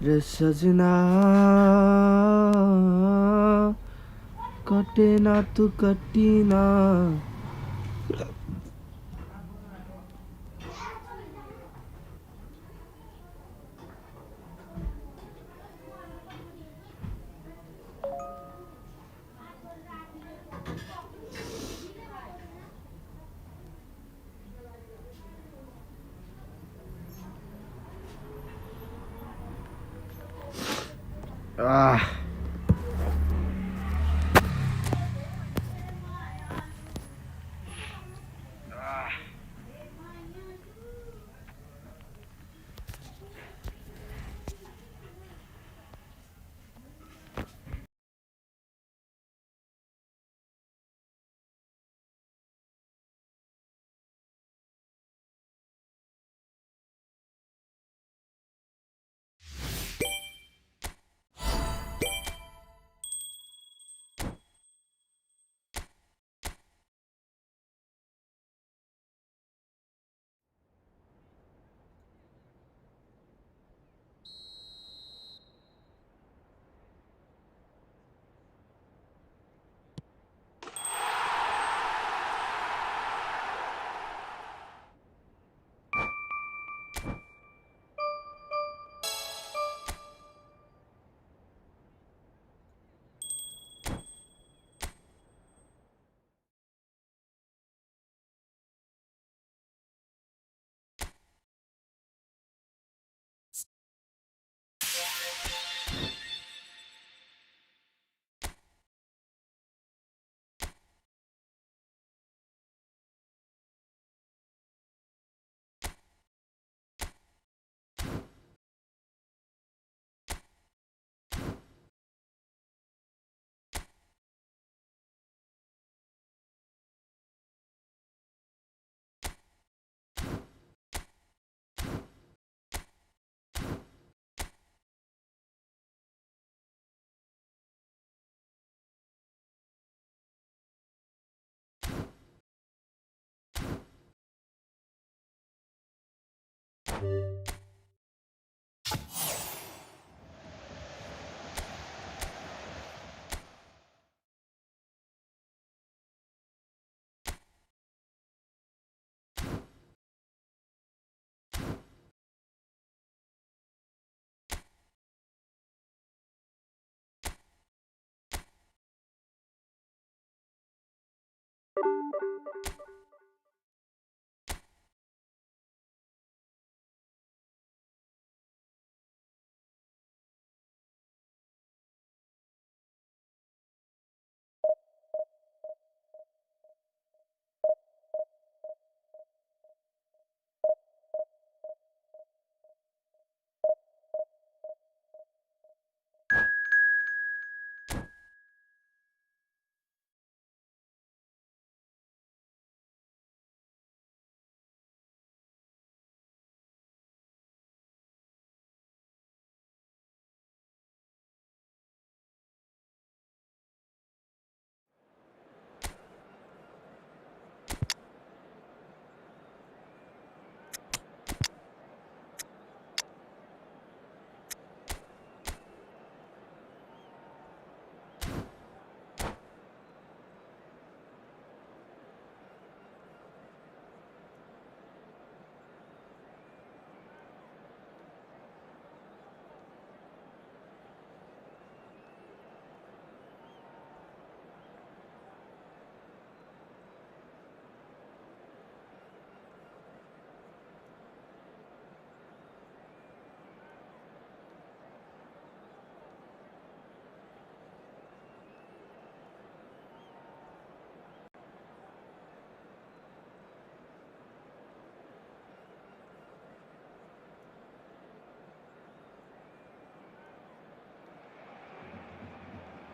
रे सजना कटे ना तू कटी ना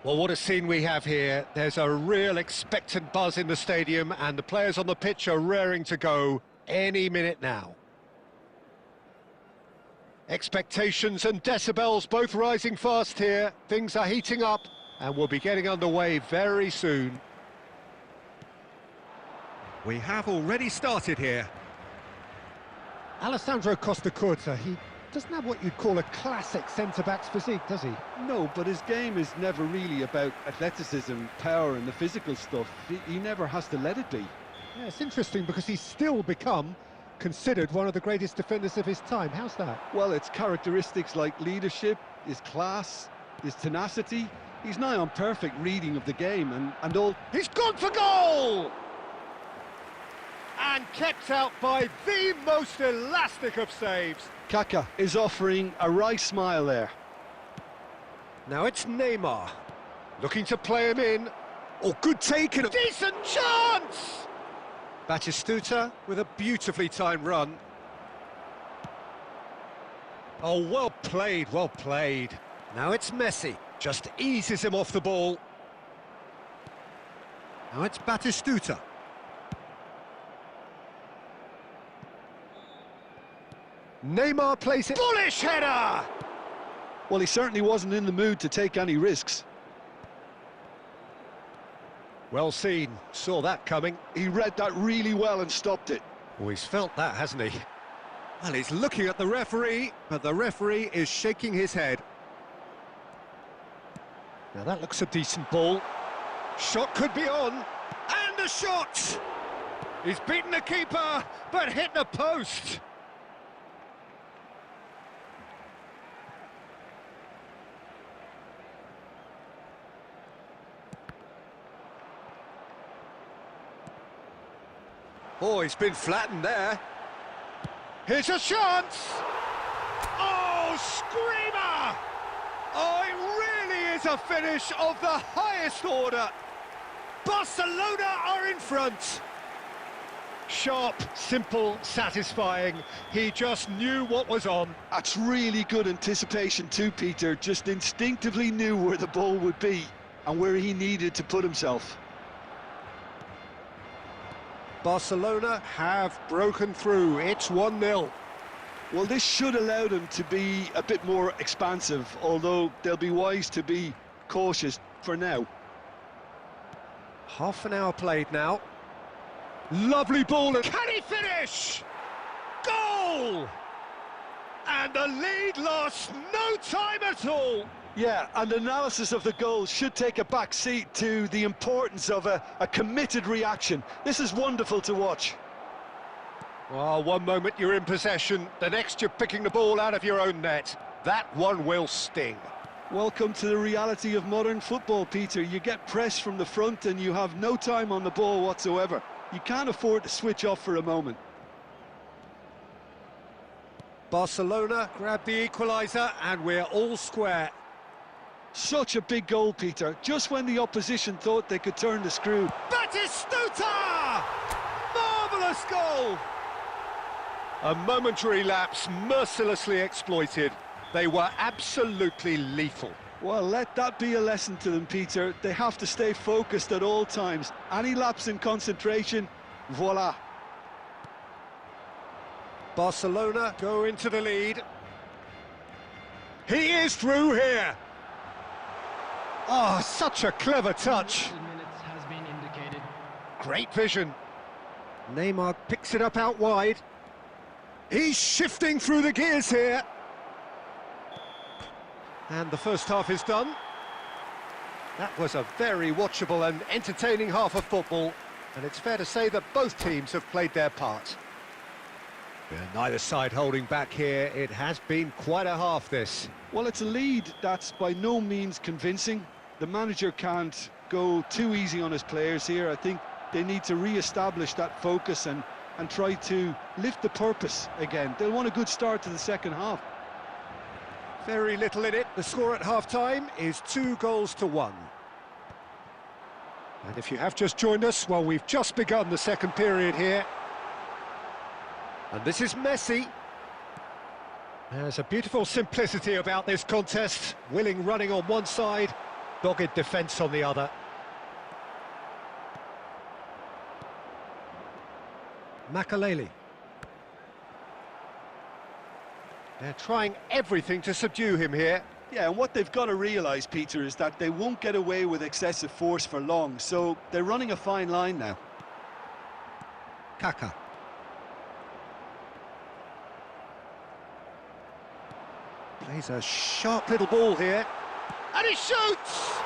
Well, what a scene we have here. There's a real expectant buzz in the stadium and the players on the pitch are raring to go any minute now. Expectations and decibels both rising fast here. Things are heating up and we'll be getting underway very soon. We have already started here. Alessandro Costa Curta, he Doesn't have what you'd call a classic centre-back's physique, does he? No, but his game is never really about athleticism, power and the physical stuff. He never has to let it be. Yeah, it's interesting because he's still become considered one of the greatest defenders of his time. How's that? Well, it's characteristics like leadership, his class, his tenacity. He's nigh on perfect reading of the game and all. He's gone for goal! And kept out by the most elastic of saves. Kaka is offering a right smile there. Now it's Neymar, looking to play him in. Oh, good take and a decent chance! Batistuta with a beautifully timed run. Oh, well played, well played. Now it's Messi, just eases him off the ball. Now it's Batistuta. Neymar plays it. Bullish header! Well, he certainly wasn't in the mood to take any risks. Well seen, saw that coming. He read that really well and stopped it. Oh, he's felt that, hasn't he? Well, he's looking at the referee, but the referee is shaking his head. Now that looks a decent ball. Shot could be on, and the shot! He's beaten the keeper, but hit the post. Oh, he's been flattened there. Here's a chance! Oh, screamer! Oh, it really is a finish of the highest order. Barcelona are in front. Sharp, simple, satisfying. He just knew what was on. That's really good anticipation too, Peter. Just instinctively knew where the ball would be and where he needed to put himself. Barcelona have broken through. It's 1-0. Well, this should allow them to be a bit more expansive, although they'll be wise to be cautious for now. Half an hour played now. Lovely ball. Can he finish? Goal! And the lead lost no time at all. Yeah, and analysis of the goal should take a back seat to the importance of a committed reaction. This is wonderful to watch. Well, one moment you're in possession, the next you're picking the ball out of your own net. That one will sting. Welcome to the reality of modern football, Peter. You get pressed from the front and you have no time on the ball whatsoever. You can't afford to switch off for a moment. Barcelona grab the equaliser and we're all square. Such a big goal, Peter, just when the opposition thought they could turn the screw. Batistuta! Marvellous goal! A momentary lapse mercilessly exploited. They were absolutely lethal. Well, let that be a lesson to them, Peter. They have to stay focused at all times. Any lapse in concentration, voila. Barcelona go into the lead. He is through here. Oh, such a clever touch. Great vision. Neymar picks it up out wide. He's shifting through the gears here. And the first half is done. That was a very watchable and entertaining half of football. And it's fair to say that both teams have played their part. Neither side holding back here. It has been quite a half, this. Well, it's a lead that's by no means convincing. The manager can't go too easy on his players here. I think they need to re-establish that focus and try to lift the purpose again. They'll want a good start to the second half. Very little in it. The score at half-time is 2-1. And if you have just joined us, well, we've just begun the second period here. And this is Messi. There's a beautiful simplicity about this contest. Willing running on one side, dogged defence on the other. Makaleli. They're trying everything to subdue him here. Yeah, and what they've got to realise, Peter, is that they won't get away with excessive force for long, so they're running a fine line now. Kaka. Plays a sharp little ball here. And he shoots!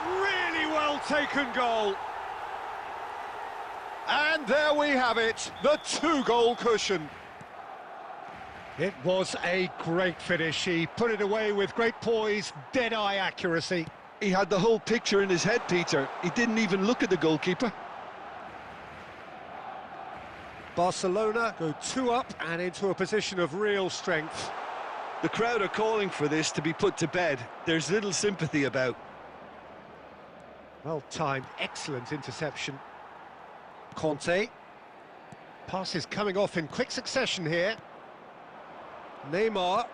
Really well taken goal. And there we have it, the 2-goal cushion. It was a great finish. He put it away with great poise, dead-eye accuracy. He had the whole picture in his head, Peter. He didn't even look at the goalkeeper. Barcelona go 2 up and into a position of real strength. The crowd are calling for this to be put to bed. There's little sympathy about. Well timed, excellent interception. Conte. Passes coming off in quick succession here. Neymar.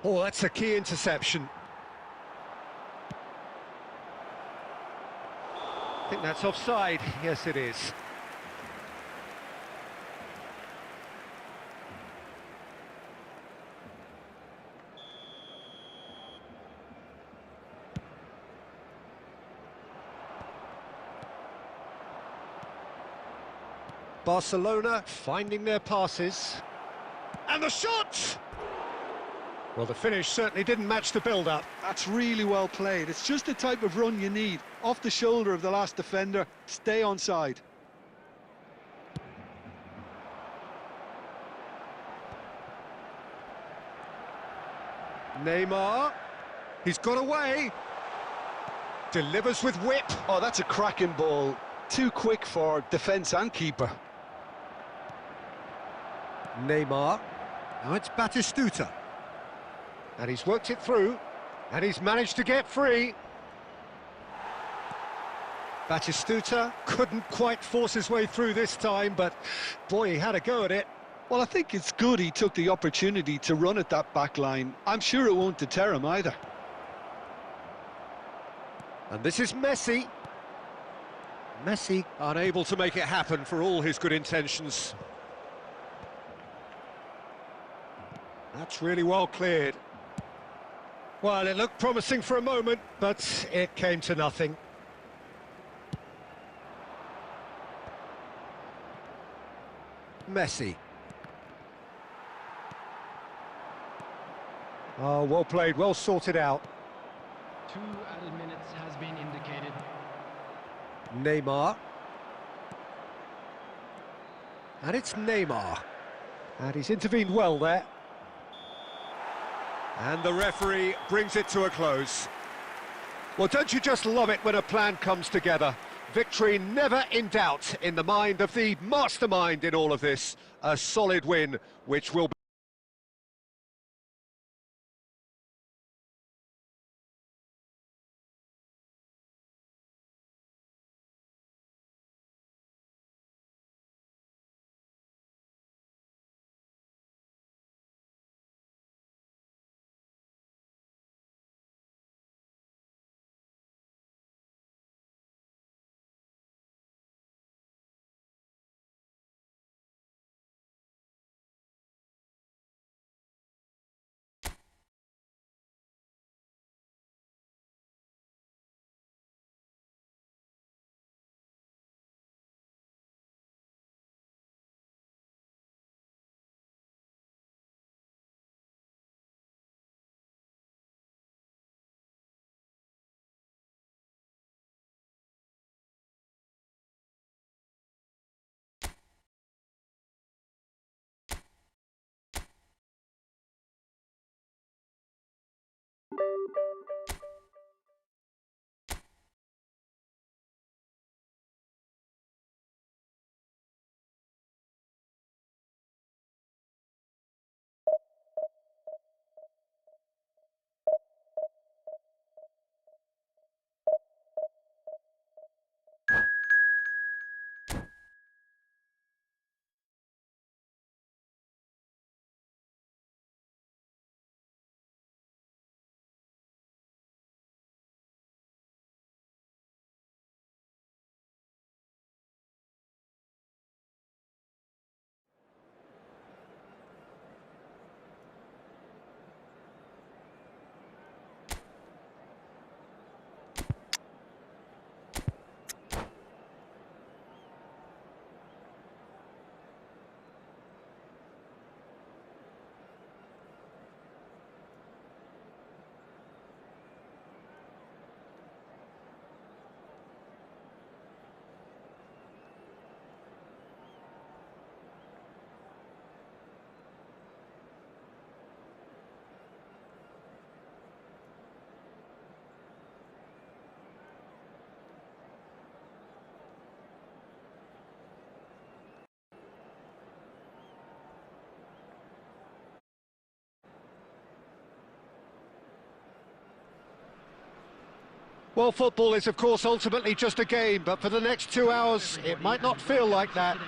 Oh, that's a key interception. I think that's offside. Yes, it is. Barcelona finding their passes. And the shot! Well, the finish certainly didn't match the build-up. That's really well played. It's just the type of run you need. Off the shoulder of the last defender, stay onside. Neymar. He's got away. Delivers with whip. Oh, that's a cracking ball. Too quick for defence and keeper. Neymar. Now it's Batistuta. And he's worked it through. And he's managed to get free. Batistuta couldn't quite force his way through this time, but boy, he had a go at it. Well, I think it's good he took the opportunity to run at that back line. I'm sure it won't deter him either. And this is Messi. Messi unable to make it happen for all his good intentions. That's really well cleared. Well, it looked promising for a moment, but it came to nothing. Messi. Oh, well played, well sorted out. 2 added minutes has been indicated. Neymar. And it's Neymar. And he's intervened well there. And the referee brings it to a close. Well, don't you just love it when a plan comes together? Victory never in doubt in the mind of the mastermind in all of this. A solid win, which will be Well, football is, of course, ultimately just a game, but for the next 2 hours, it might not feel like that.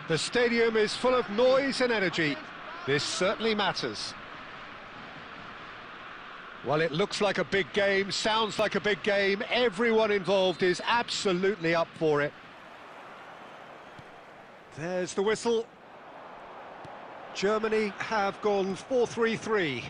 The stadium is full of noise and energy. This certainly matters. Well, it looks like a big game, sounds like a big game. Everyone involved is absolutely up for it. There's the whistle. Germany have gone 4-3-3.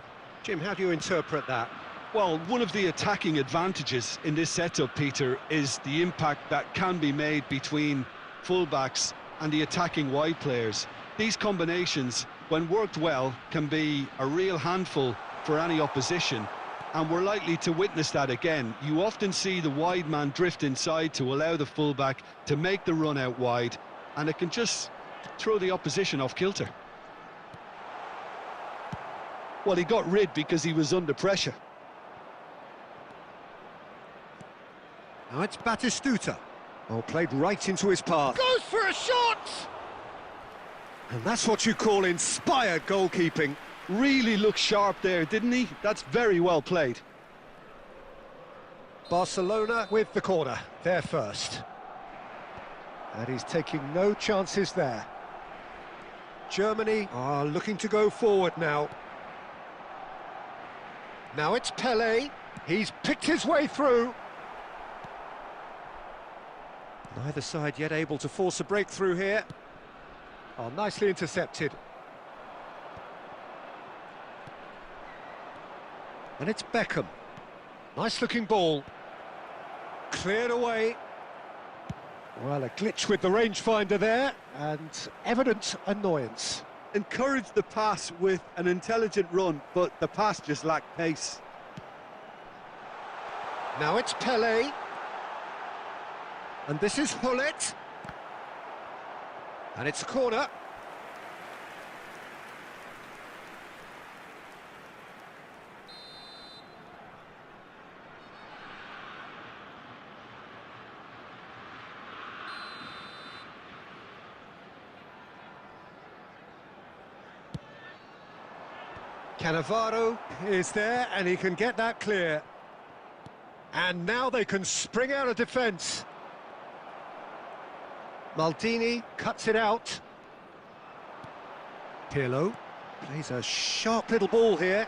Jim, how do you interpret that? Well, one of the attacking advantages in this setup, Peter, is the impact that can be made between fullbacks and the attacking wide players. These combinations, when worked well, can be a real handful for any opposition, and we're likely to witness that again. You often see the wide man drift inside to allow the fullback to make the run out wide, and it can just throw the opposition off kilter. Well, he got rid because he was under pressure. Now it's Batistuta. Oh, played right into his path. Goes for a shot! And that's what you call inspired goalkeeping. Really looked sharp there, didn't he? That's very well played. Barcelona with the corner. They're first. And he's taking no chances there. Germany are looking to go forward now. Now it's Pelé. He's picked his way through. Neither side yet able to force a breakthrough here. Oh, nicely intercepted. And it's Beckham. Nice looking ball. Cleared away. Well, a glitch with the rangefinder there, and evident annoyance. Encouraged the pass with an intelligent run, but the pass just lacked pace. Now it's Pelé. And this is Hullet. And it's a corner. Cannavaro is there, and he can get that clear. And now they can spring out of defence. Maldini cuts it out. Pirlo plays a sharp little ball here.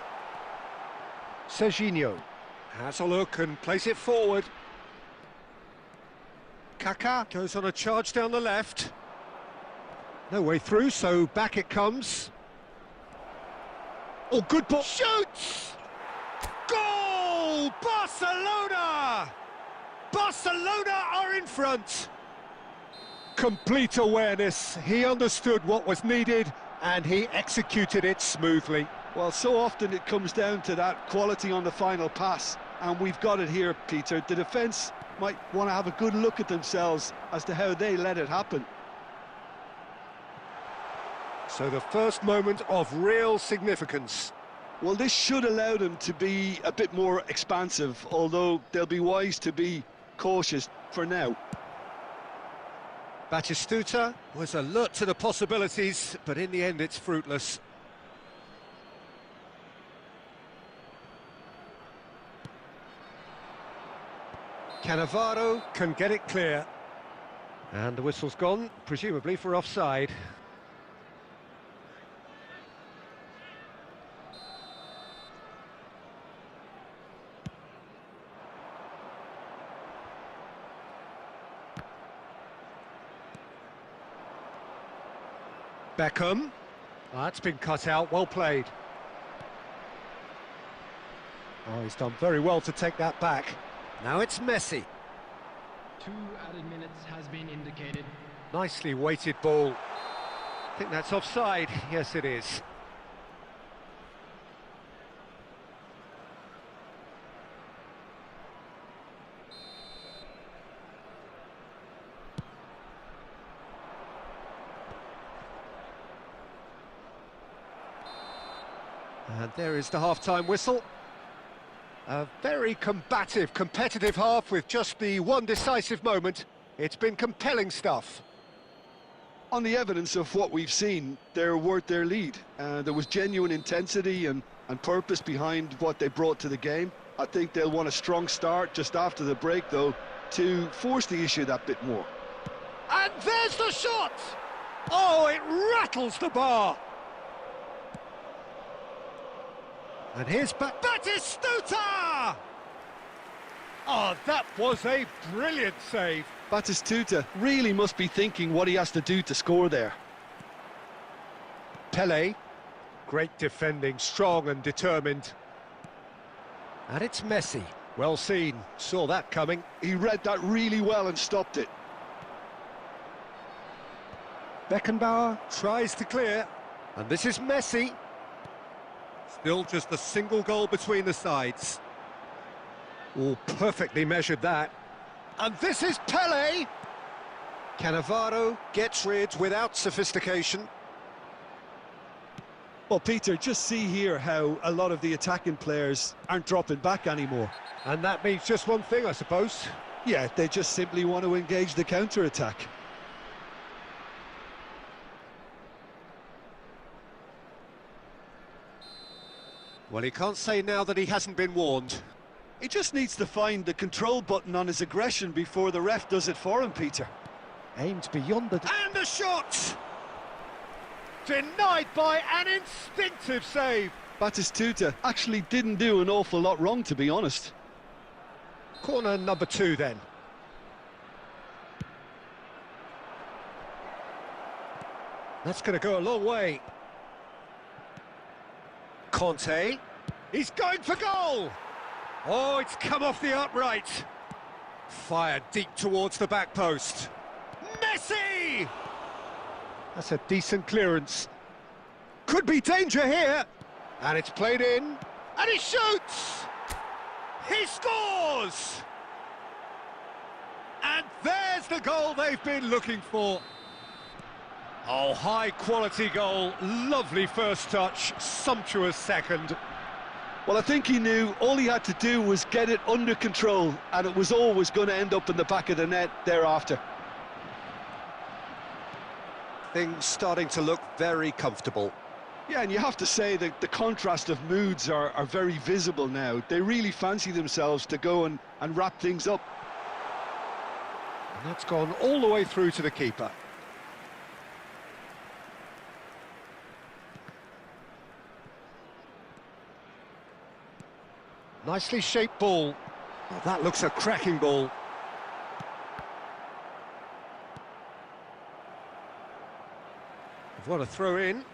Serginho has a look and plays it forward. Kaká goes on a charge down the left. No way through, so back it comes. Oh, good ball. Shoots! Goal! Barcelona! Barcelona are in front. Complete awareness. He understood what was needed and he executed it smoothly. Well, so often it comes down to that quality on the final pass, and we've got it here, Peter. The defence might want to have a good look at themselves as to how they let it happen. So the first moment of real significance. Well, this should allow them to be a bit more expansive, although they'll be wise to be cautious for now. Batistuta was alert to the possibilities, but in the end it's fruitless. Cannavaro can get it clear. And the whistle's gone, presumably for offside. Beckham. That's been cut out, well played. Oh, he's done very well to take that back. Now it's Messi. 2 added minutes has been indicated. Nicely weighted ball. I think that's offside. Yes, it is. And there is the half-time whistle. A very combative, competitive half with just the one decisive moment. It's been compelling stuff. On the evidence of what we've seen, they're worth their lead. There was genuine intensity and purpose behind what they brought to the game. I think they'll want a strong start just after the break, though, to force the issue that bit more. And there's the shot! Oh, it rattles the bar! And here's Batistuta! Oh, that was a brilliant save. Batistuta really must be thinking what he has to do to score there. Pele, great defending, strong and determined. And it's Messi. Well seen, saw that coming. He read that really well and stopped it. Beckenbauer tries to clear, and this is Messi. Still just a single goal between the sides. Oh, perfectly measured that. And this is Pele. Cannavaro gets rid without sophistication. Well, Peter, just see here how a lot of the attacking players aren't dropping back anymore. And that means just one thing, I suppose. Yeah, they just simply want to engage the counter-attack. Well, he can't say now that he hasn't been warned. He just needs to find the control button on his aggression before the ref does it for him, Peter. Aimed beyond the... And a shot! Denied by an instinctive save. Batistuta actually didn't do an awful lot wrong, to be honest. Corner number 2 then. That's going to go a long way. Conte. He's going for goal! Oh, it's come off the upright. Fired deep towards the back post. Messi! That's a decent clearance. Could be danger here. And it's played in. And he shoots! He scores! And there's the goal they've been looking for. Oh, high-quality goal. Lovely first touch. Sumptuous second. Well, I think he knew all he had to do was get it under control, and it was always going to end up in the back of the net thereafter. Things starting to look very comfortable. Yeah, and you have to say that the contrast of moods are very visible now. They really fancy themselves to go and wrap things up. And that's gone all the way through to the keeper. Nicely shaped ball. Oh, that looks a cracking ball. What a throw in.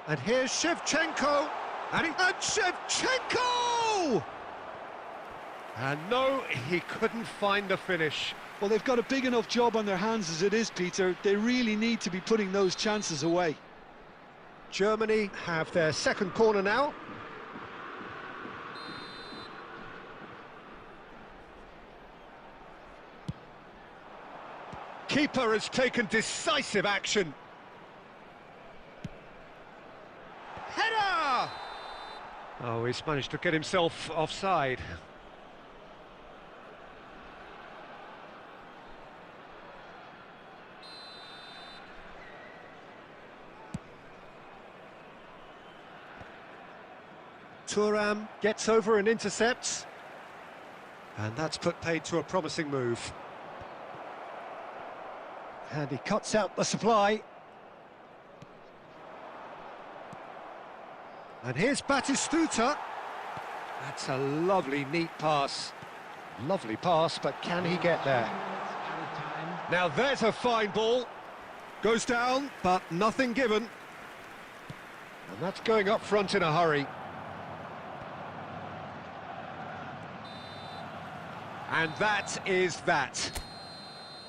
And here's Shevchenko. And Shevchenko! And no, he couldn't find the finish. Well, they've got a big enough job on their hands as it is, Peter. They really need to be putting those chances away. Germany have their second corner now. Keeper has taken decisive action. Header! Oh, he's managed to get himself offside. Thuram gets over and intercepts. And that's put paid to a promising move. And he cuts out the supply. And here's Batistuta. That's a lovely, neat pass. Lovely pass, but can he get there? Now there's a fine ball. Goes down, but nothing given. And that's going up front in a hurry. And that is that.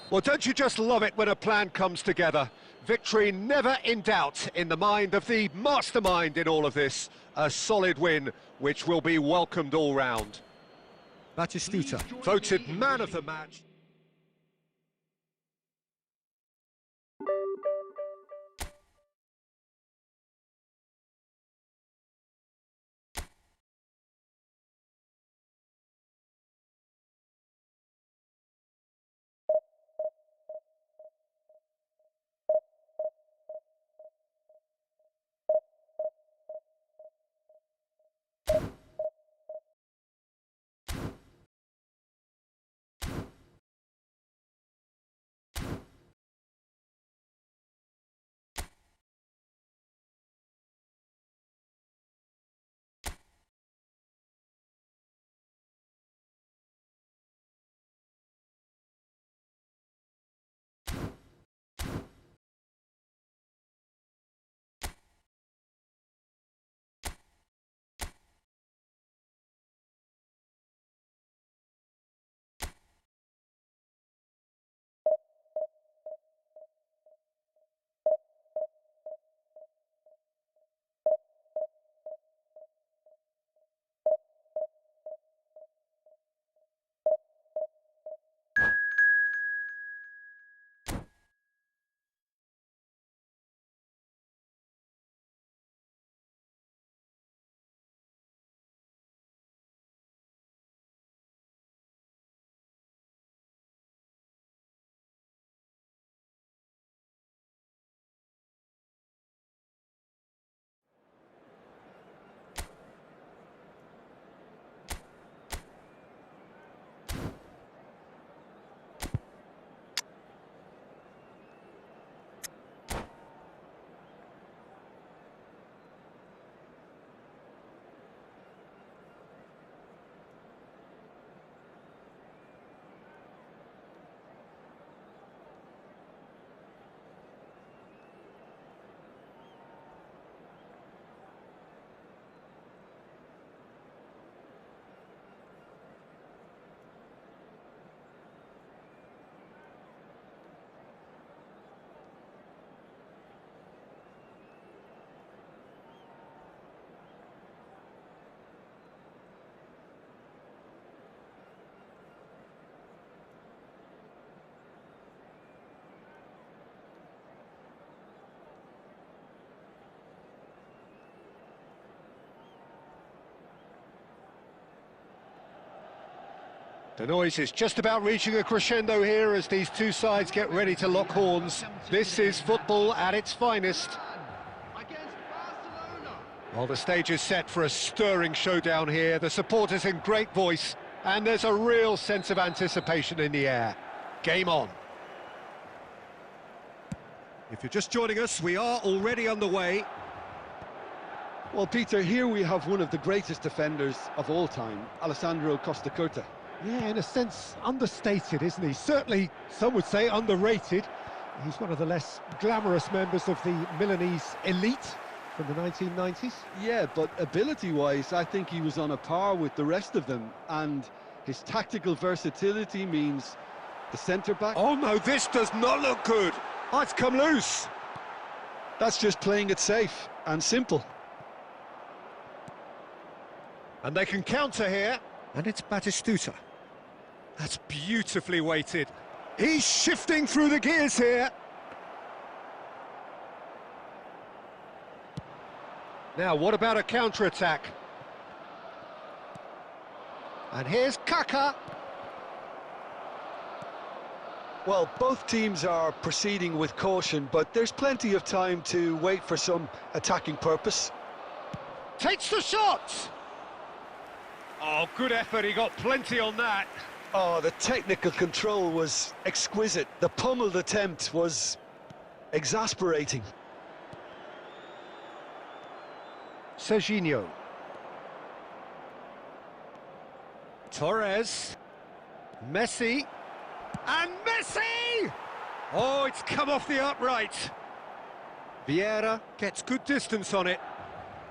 Well, don't you just love it when a plan comes together? Victory never in doubt in the mind of the mastermind in all of this. A solid win, which will be welcomed all round. Batistuta, voted man of the match. The noise is just about reaching a crescendo here as these two sides get ready to lock horns. This is football at its finest. Against Barcelona. Well, the stage is set for a stirring showdown here. The supporters in great voice, and there's a real sense of anticipation in the air. Game on. If you're just joining us, we are already underway. Well, Peter, here we have one of the greatest defenders of all time, Alessandro Costacurta. Yeah, in a sense, understated, isn't he? Certainly, some would say underrated. He's one of the less glamorous members of the Milanese elite from the 1990s. Yeah, but ability-wise, I think he was on a par with the rest of them, and his tactical versatility means the centre-back... Oh no, this does not look good. Oh, it's come loose. That's just playing it safe and simple. And they can counter here. And it's Batistuta. That's beautifully weighted. He's shifting through the gears here. Now, what about a counter-attack? And here's Kaka. Well, both teams are proceeding with caution, but there's plenty of time to wait for some attacking purpose. Takes the shot! Oh, good effort, he got plenty on that. Oh, the technical control was exquisite. The pummeled attempt was exasperating. Serginho. Torres. Messi. And Messi! Oh, it's come off the upright. Vieira gets good distance on it.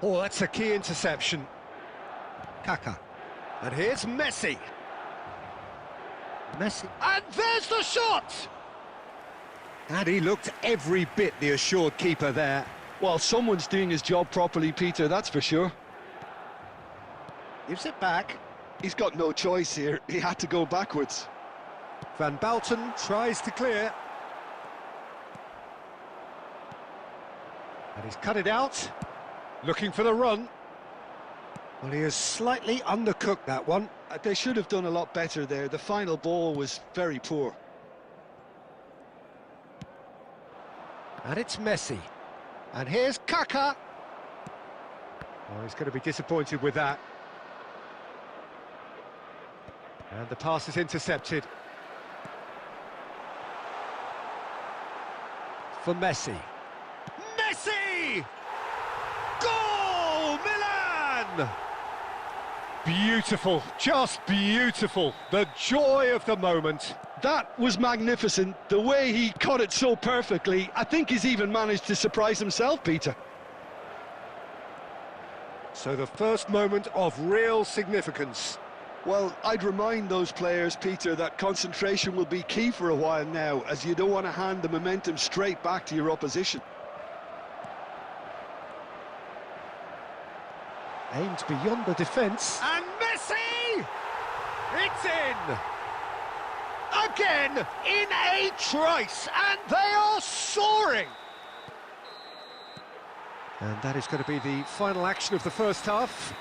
Oh, that's a key interception. Kaka. And here's Messi. Messi. And there's the shot! And he looked every bit the assured keeper there. Well, someone's doing his job properly, Peter, that's for sure. Gives it back. He's got no choice here. He had to go backwards. Van Balten tries to clear. And he's cut it out. Looking for the run. Well, he has slightly undercooked that one. They should have done a lot better there. The final ball was very poor. And it's Messi. And here's Kaka. Oh, he's going to be disappointed with that. And the pass is intercepted. For Messi. Messi! Goal! Milan! Beautiful, just beautiful. The joy of the moment. That was magnificent. The way he cut it so perfectly. I think he's even managed to surprise himself, Peter. So the first moment of real significance. Well, I'd remind those players, Peter, that concentration will be key for a while now, as you don't want to hand the momentum straight back to your opposition. Aimed beyond the defence. And Messi! It's in! Again, in a trice, and they are soaring! And that is going to be the final action of the first half.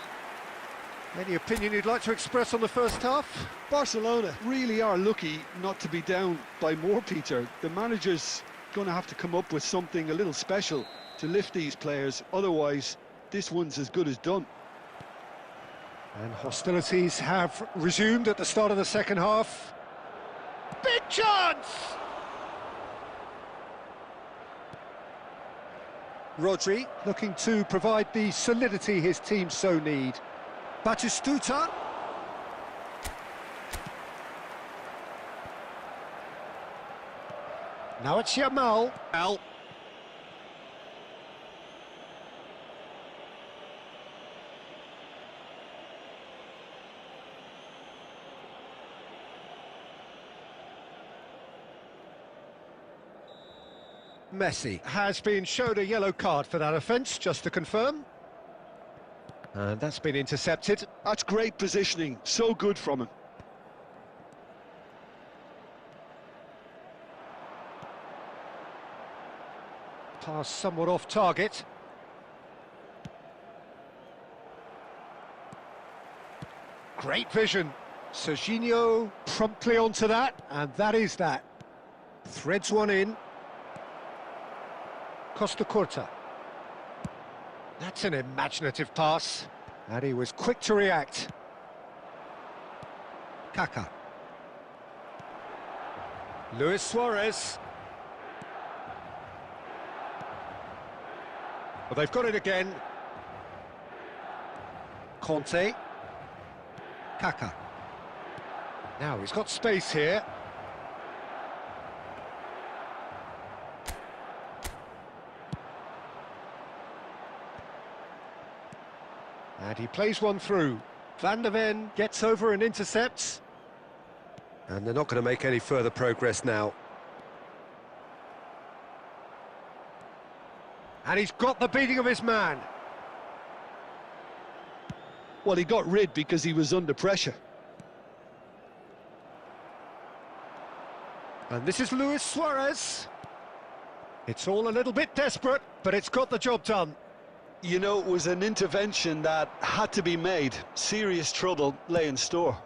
Any opinion you'd like to express on the first half? Barcelona really are lucky not to be down by more, Peter. The manager's going to have to come up with something a little special to lift these players, otherwise this one's as good as done. And hostilities have resumed at the start of the second half. Big chance! Rodri looking to provide the solidity his team so need. Batistuta. Now it's Yamal. Messi has been showed a yellow card for that offence, just to confirm. And that's been intercepted. That's great positioning, so good from him. Pass somewhat off target. Great vision. Serginho promptly onto that, and that is that. Threads one in. Costa Curta. That's an imaginative pass, and he was quick to react. Kaká. Luis Suarez. Well, they've got it again. Conte. Kaká. Now he's got space here. And he plays one through. Van der Ven gets over and intercepts. And they're not going to make any further progress now. And he's got the beating of his man. Well, he got rid because he was under pressure. And this is Luis Suarez. It's all a little bit desperate, but it's got the job done. You know, it was an intervention that had to be made. Serious trouble lay in store.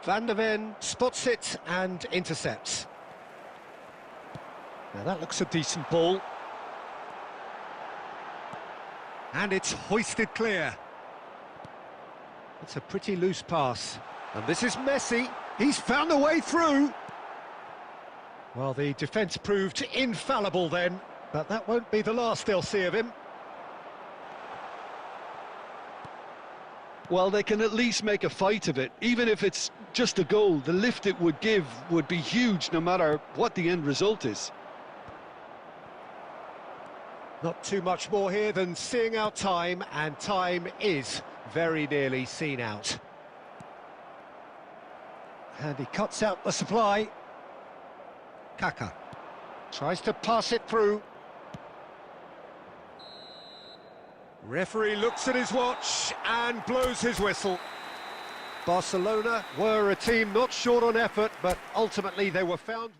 Van der Ven spots it and intercepts. Now that looks a decent ball. And it's hoisted clear. It's a pretty loose pass. And this is Messi. He's found a way through. Well, the defence proved infallible then, but that won't be the last they'll see of him. Well, they can at least make a fight of it. Even if it's just a goal, the lift it would give would be huge no matter what the end result is. Not too much more here than seeing out time, and time is very nearly seen out. And he cuts out the supply. Kaká tries to pass it through. Referee looks at his watch and blows his whistle. Barcelona were a team not short on effort, but ultimately they were found...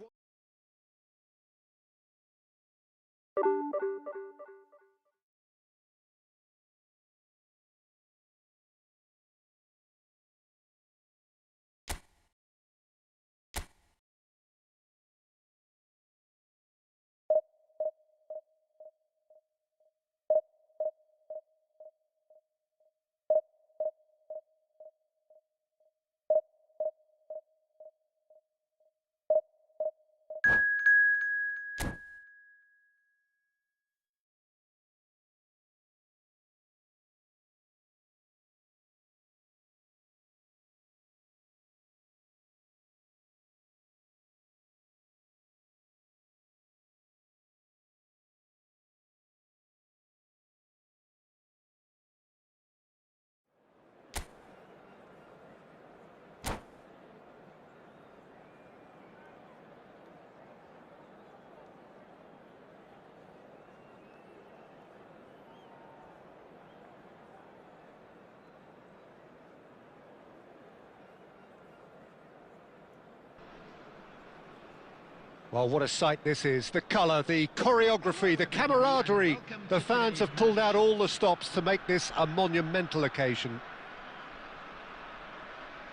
Well, what a sight this is. The colour, the choreography, the camaraderie. The fans have pulled out all the stops to make this a monumental occasion.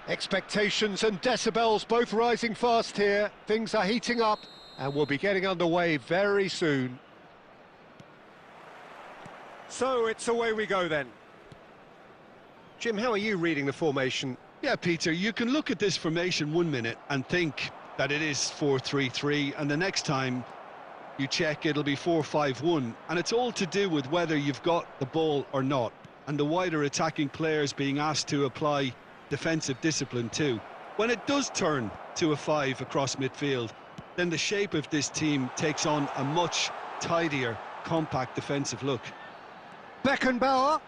Expectations and decibels both rising fast here. Things are heating up and we'll be getting underway very soon. So it's away we go then. Jim, how are you reading the formation? Yeah, Peter, you can look at this formation 1 minute and think that it is 4-3-3, and the next time you check it'll be 4-5-1, and it's all to do with whether you've got the ball or not, and the wider attacking players being asked to apply defensive discipline too. When it does turn to a 5 across midfield, then the shape of this team takes on a much tidier, compact defensive look. Beckenbauer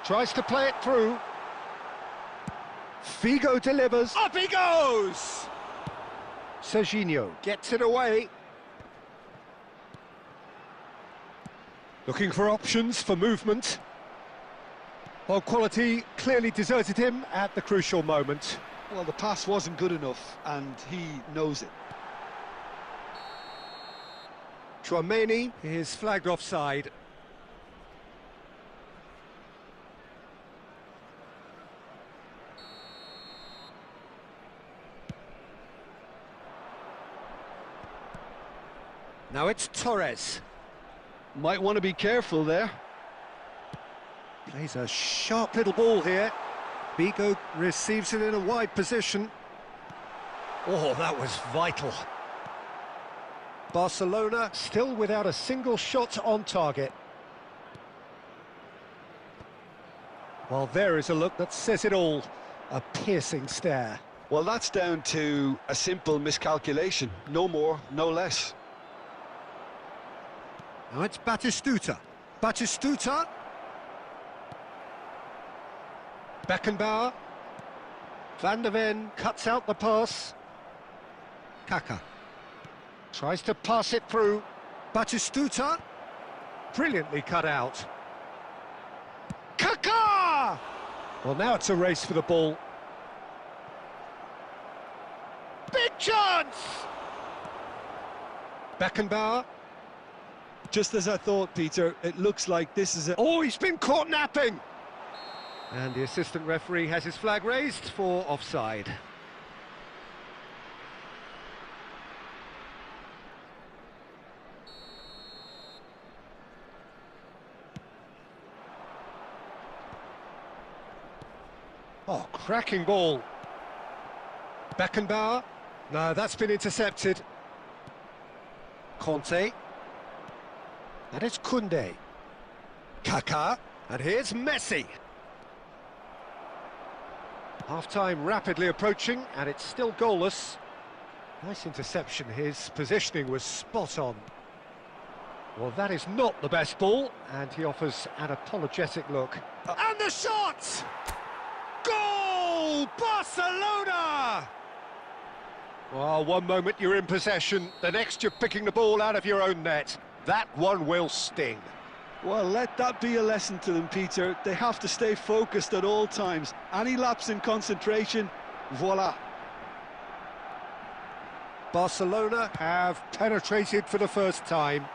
tries to play it through. Figo delivers. Up he goes! Serginho gets it away. Looking for options for movement. Well, quality clearly deserted him at the crucial moment. Well, the pass wasn't good enough, and he knows it. Tchouaméni is flagged offside. Now it's Torres. Might want to be careful there. Plays a sharp little ball here. Vigo receives it in a wide position. Oh, that was vital. Barcelona still without a single shot on target. Well, there is a look that says it all. A piercing stare. Well, that's down to a simple miscalculation. No more, no less. Now it's Batistuta. Batistuta. Beckenbauer. Van der Ven cuts out the pass. Kaka. Tries to pass it through. Batistuta. Brilliantly cut out. Kaka! Well, now it's a race for the ball. Big chance! Beckenbauer. Just as I thought, Peter, it looks like this is a... Oh, he's been caught napping! And the assistant referee has his flag raised for offside. Oh, cracking ball. Beckenbauer. No, that's been intercepted. Conte. And it's Koundé. Kaka. And here's Messi. Half-time rapidly approaching, and it's still goalless. Nice interception. His positioning was spot on. Well, that is not the best ball, and he offers an apologetic look. And the shot! Goal! Barcelona! Well, one moment you're in possession, the next you're picking the ball out of your own net. That one will sting. Well, let that be a lesson to them, Peter. They have to stay focused at all times. Any lapse in concentration, voila. Barcelona have penetrated for the first time.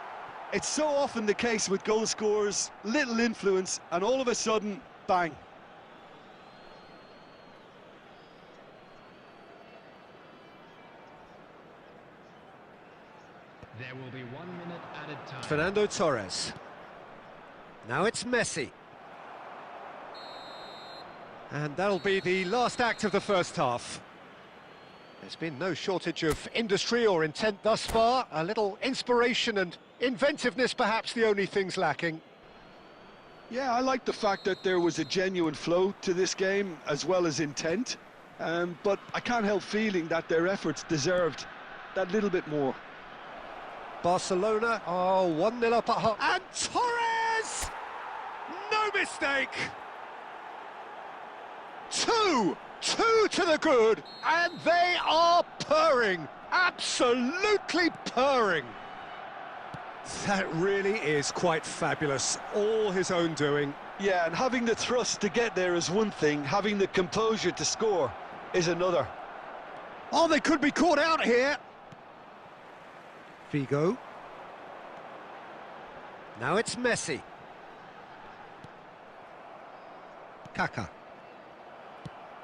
It's so often the case with goal scorers, little influence, and all of a sudden, bang. There will be 1 minute added time. Fernando Torres. Now it's Messi. And that'll be the last act of the first half. There's been no shortage of industry or intent thus far. A little inspiration and inventiveness, perhaps the only things lacking. Yeah, I like the fact that there was a genuine flow to this game, as well as intent. But I can't help feeling that their efforts deserved that little bit more. Barcelona are 1-0 up at home. And Torres! No mistake! Two to the good, and they are purring, absolutely purring. That really is quite fabulous, all his own doing. Yeah, and having the thrust to get there is one thing, having the composure to score is another. Oh, they could be caught out here. Vigo. Now it's Messi. Kaka.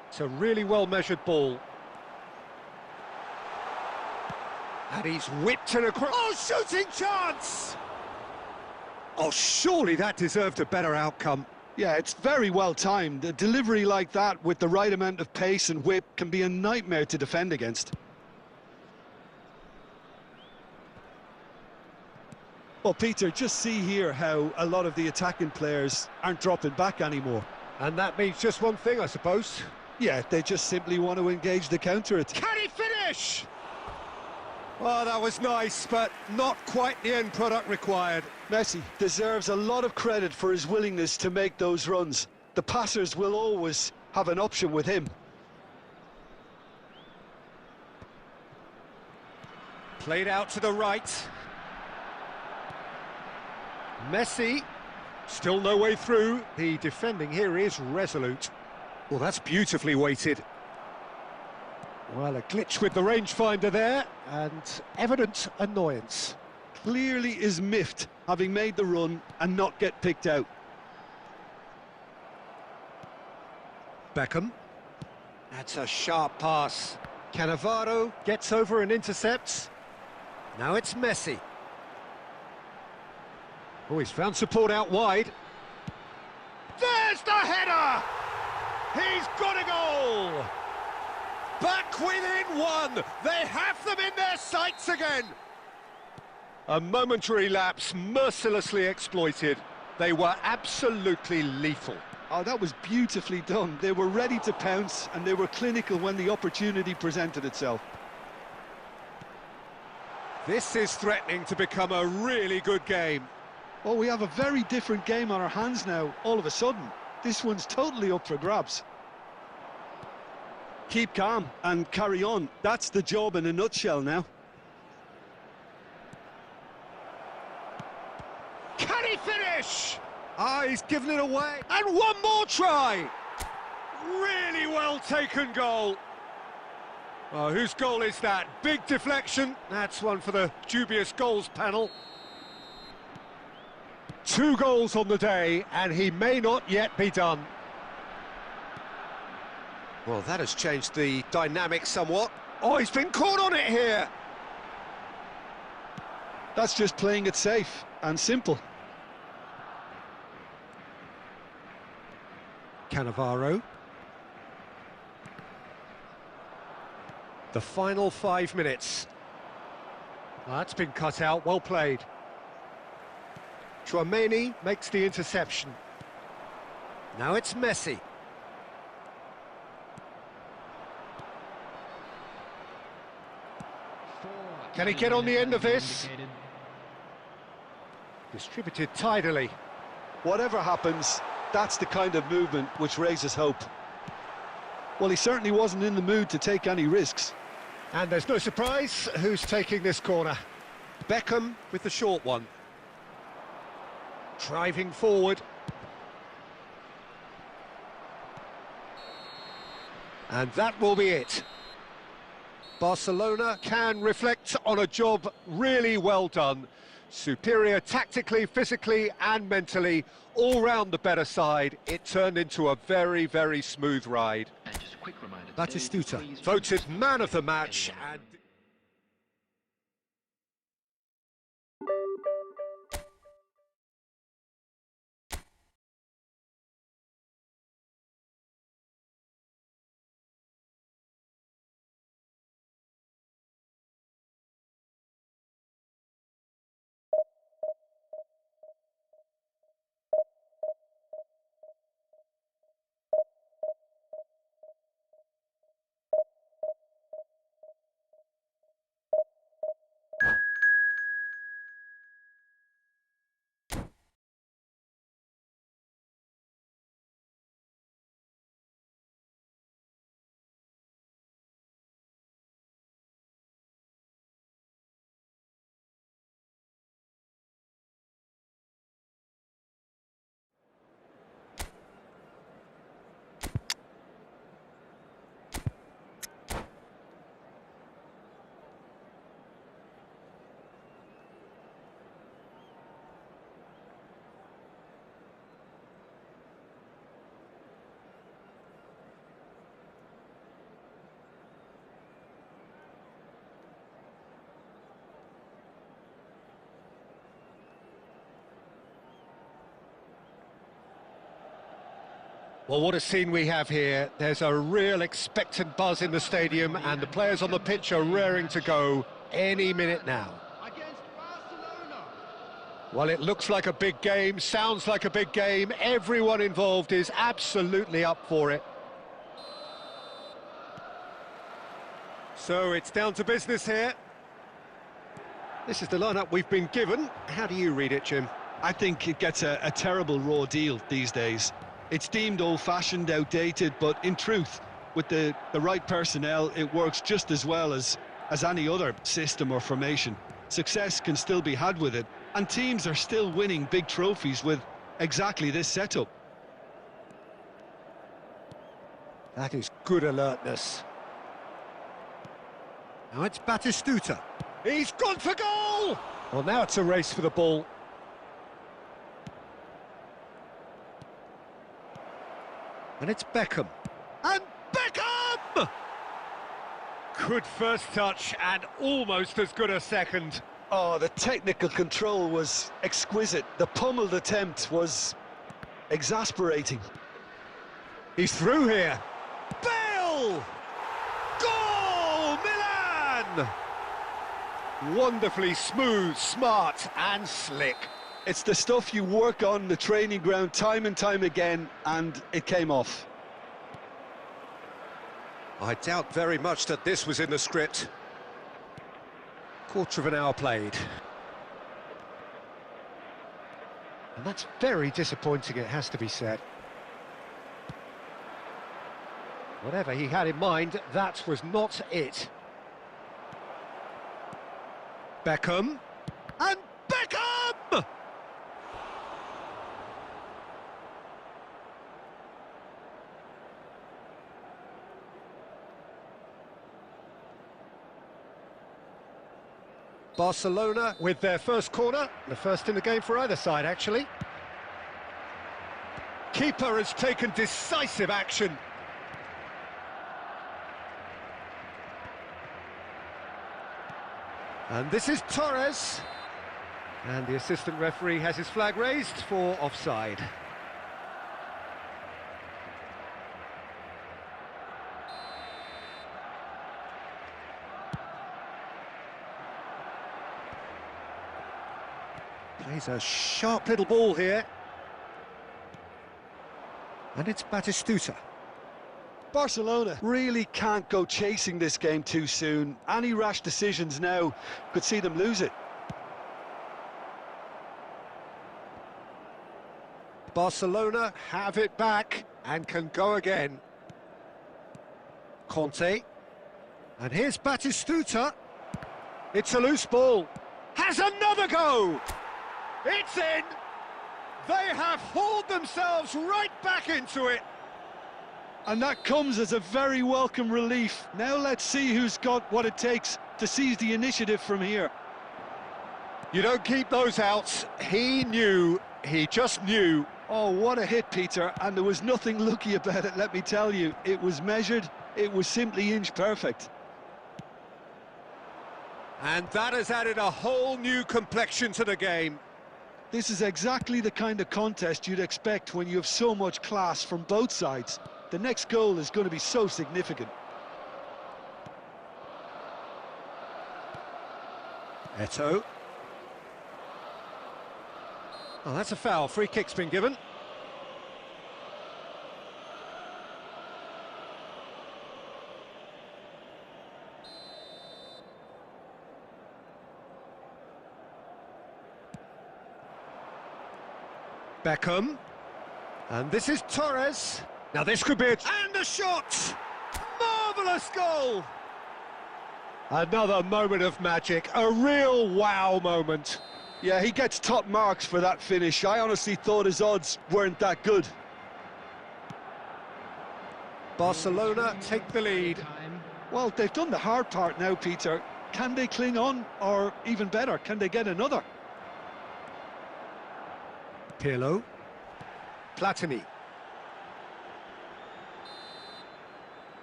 It's a really well-measured ball. And he's whipped it across. Oh, shooting chance! Oh, surely that deserved a better outcome. Yeah, it's very well timed. A delivery like that with the right amount of pace and whip can be a nightmare to defend against. Well, Peter, just see here how a lot of the attacking players aren't dropping back anymore. And that means just one thing, I suppose. Yeah, they just simply want to engage the counter-attack. Can he finish? Oh, that was nice, but not quite the end product required. Messi deserves a lot of credit for his willingness to make those runs. The passers will always have an option with him. Played out to the right. Messi, still no way through. The defending here is resolute. Well, that's beautifully weighted. Well, a glitch with the rangefinder there, and evident annoyance. Clearly is miffed, having made the run and not get picked out. Beckham. That's a sharp pass. Cannavaro gets over and intercepts. Now it's Messi. Oh, he's found support out wide. There's the header! He's got a goal! Back within one! They have them in their sights again! A momentary lapse mercilessly exploited. They were absolutely lethal. Oh, that was beautifully done. They were ready to pounce and they were clinical when the opportunity presented itself. This is threatening to become a really good game. Oh, we have a very different game on our hands now, all of a sudden. This one's totally up for grabs. Keep calm and carry on. That's the job in a nutshell now. Can he finish? Ah, he's given it away. And one more try! Really well taken goal. Oh, whose goal is that? Big deflection. That's one for the dubious goals panel. 2 goals on the day, and he may not yet be done. Well, that has changed the dynamic somewhat. Oh, he's been caught on it here! That's just playing it safe and simple. Cannavaro. The final 5 minutes. That's been cut out, well played. Chouameni makes the interception. Now it's Messi. Can he get on the end of this? Distributed tidily. Whatever happens, that's the kind of movement which raises hope. Well, he certainly wasn't in the mood to take any risks. And there's no surprise who's taking this corner. Beckham with the short one. Driving forward. And that will be it. Barcelona can reflect on a job really well done. Superior tactically, physically and mentally, all round the better side. It turned into a very, very smooth ride. And just a quick reminder. Batistuta voted man of the match and... Well, what a scene we have here. There's a real expectant buzz in the stadium and the players on the pitch are raring to go any minute now. Against Barcelona. Well, it looks like a big game, sounds like a big game. Everyone involved is absolutely up for it. So it's down to business here. This is the lineup we've been given. How do you read it, Jim? I think it gets a terrible raw deal these days. It's deemed old-fashioned, outdated, but in truth, with the right personnel, it works just as well as any other system or formation. Success can still be had with it, and teams are still winning big trophies with exactly this setup. That is good alertness. Now it's Batistuta. He's gone for goal! Well, now it's a race for the ball. And it's Beckham. And Beckham! Good first touch and almost as good a second. Oh, the technical control was exquisite. The pummeled attempt was exasperating. He's through here. Bale! Goal! Milan! Wonderfully smooth, smart and slick. It's the stuff you work on the training ground time and time again, and it came off. I doubt very much that this was in the script. Quarter of an hour played. And that's very disappointing, it has to be said. Whatever he had in mind, that was not it. Beckham. And Beckham! Barcelona with their first corner, the first in the game for either side, actually. Keeper has taken decisive action. And this is Torres. And the assistant referee has his flag raised for offside. Plays a sharp little ball here. And it's Batistuta. Barcelona really can't go chasing this game too soon. Any rash decisions now could see them lose it. Barcelona have it back and can go again. Conte. And here's Batistuta. It's a loose ball. Has another go! It's in! They have hauled themselves right back into it. And that comes as a very welcome relief. Now let's see who's got what it takes to seize the initiative from here. You don't keep those outs. He knew, he just knew. Oh, what a hit, Peter, and there was nothing lucky about it, let me tell you. It was measured, it was simply inch perfect. And that has added a whole new complexion to the game. This is exactly the kind of contest you'd expect when you have so much class from both sides. The next goal is going to be so significant. Eto'o. Oh, that's a foul. Free kick's been given. Beckham. And this is Torres. Now this could be it. And a shot! Marvellous goal! Another moment of magic. A real wow moment. Yeah, he gets top marks for that finish. I honestly thought his odds weren't that good. Barcelona take the lead. Well, they've done the hard part now, Peter. Can they cling on, or even better, can they get another? Pirlo. Platini.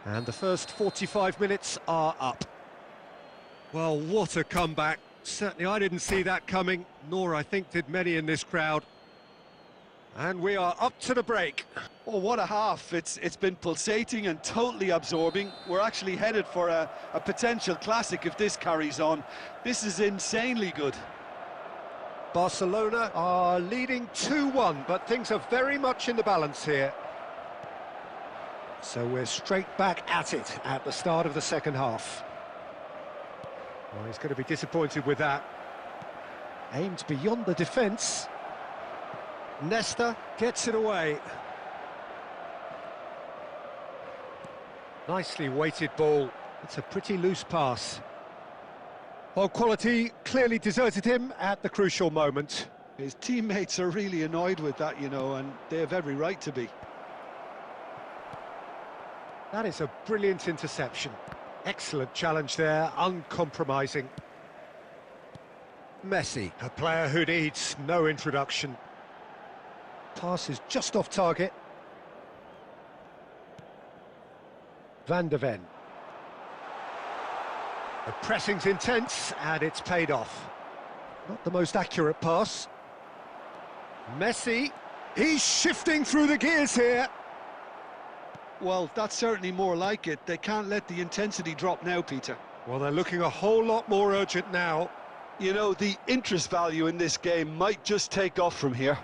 And the first 45 minutes are up. Well, what a comeback. Certainly I didn't see that coming, nor I think did many in this crowd. And we are up to the break. Oh, what a half. It's been pulsating and totally absorbing. We're actually headed for a potential classic if this carries on. This is insanely good. Barcelona are leading 2-1, but things are very much in the balance here. So we're straight back at it at the start of the second half. Well, he's going to be disappointed with that. Aimed beyond the defence. Nesta gets it away. Nicely weighted ball. It's a pretty loose pass. Well, quality clearly deserted him at the crucial moment. His teammates are really annoyed with that, you know, and they have every right to be. That is a brilliant interception. Excellent challenge there, uncompromising. Messi, a player who needs no introduction. Pass is just off target. Van de Ven. The pressing's intense, and it's paid off. Not the most accurate pass. Messi, he's shifting through the gears here. Well, that's certainly more like it. They can't let the intensity drop now, Peter. Well, they're looking a whole lot more urgent now. You know, the interest value in this game might just take off from here.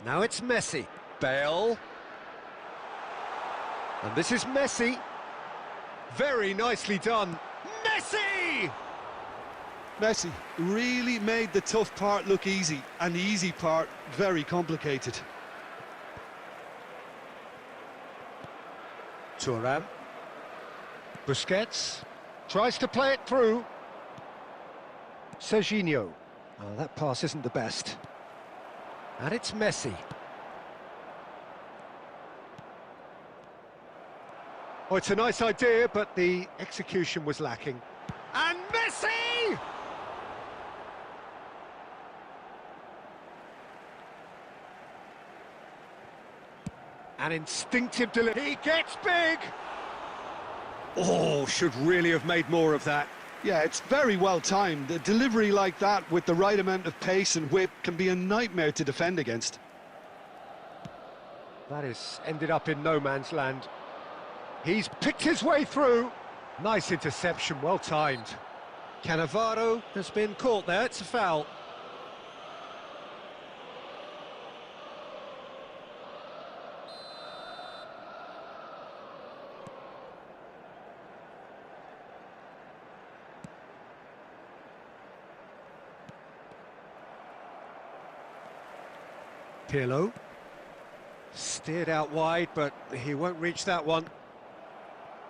Now it's Messi. Bale. And this is Messi. Very nicely done. Messi! Messi really made the tough part look easy, and the easy part very complicated. Thuram. Busquets tries to play it through. Serginho. Oh, that pass isn't the best. And it's Messi. Oh, it's a nice idea, but the execution was lacking. And Messi! An instinctive delivery. He gets big! Oh, should really have made more of that. Yeah, it's very well timed. A delivery like that with the right amount of pace and whip can be a nightmare to defend against. That is ended up in no man's land. He's picked his way through. Nice interception, well timed. Cannavaro has been caught there, it's a foul. Pirlo. Steered out wide, but he won't reach that one.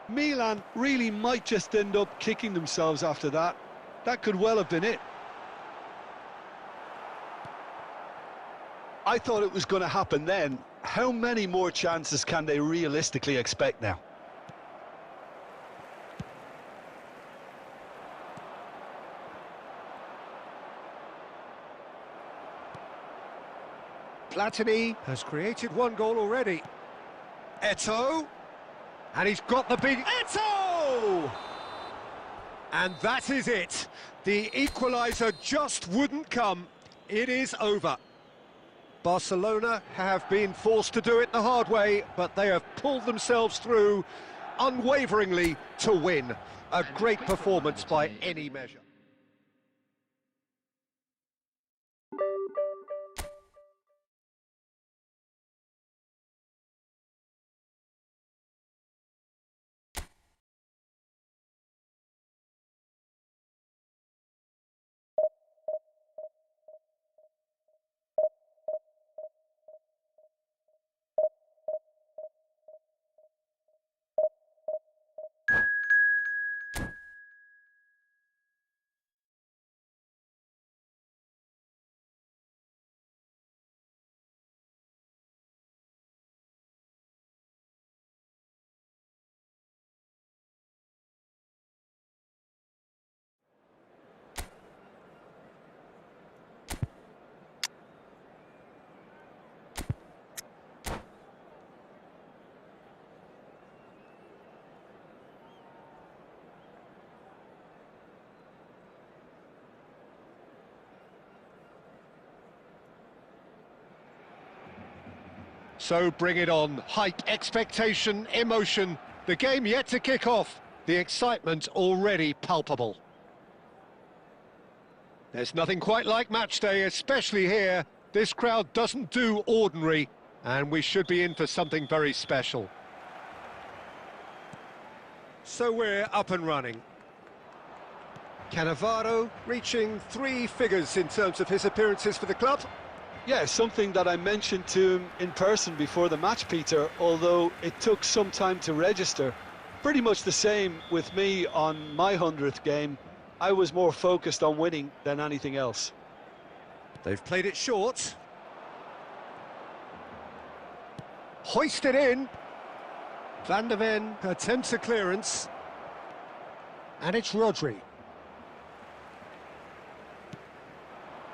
Milan really might just end up kicking themselves after that. That could well have been it. I thought it was going to happen then. How many more chances can they realistically expect now? Platini has created one goal already. Eto'o. And he's got the big... Eto'o! And that is it. The equaliser just wouldn't come. It is over. Barcelona have been forced to do it the hard way, but they have pulled themselves through unwaveringly to win. A great performance by any measure. So bring it on. Hype, expectation, emotion. The game yet to kick off. The excitement already palpable. There's nothing quite like match day, especially here. This crowd doesn't do ordinary, and we should be in for something very special. So we're up and running. Cannavaro reaching 3 figures in terms of his appearances for the club. Yeah, something that I mentioned to him in person before the match, Peter, although it took some time to register. Pretty much the same with me on my 100th game. I was more focused on winning than anything else. They've played it short. Hoisted in. Van der Ven attempts a clearance. And it's Rodri.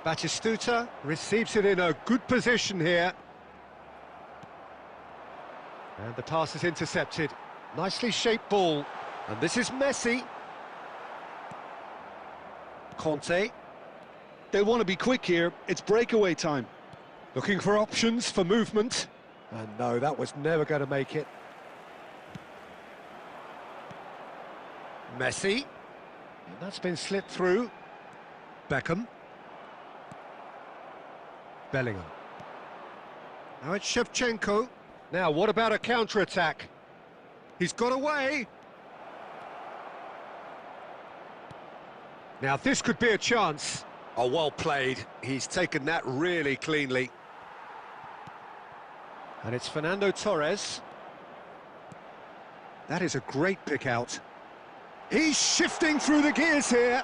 Batistuta receives it in a good position here. And the pass is intercepted. Nicely shaped ball. And this is Messi. Conte. They want to be quick here. It's breakaway time. Looking for options for movement. And no, that was never going to make it. Messi. And that's been slipped through. Beckham. Bellingham. Now it's Shevchenko. Now, what about a counter-attack? He's got away. Now, this could be a chance. Oh, well played. He's taken that really cleanly. And it's Fernando Torres. That is a great pick out. He's shifting through the gears here.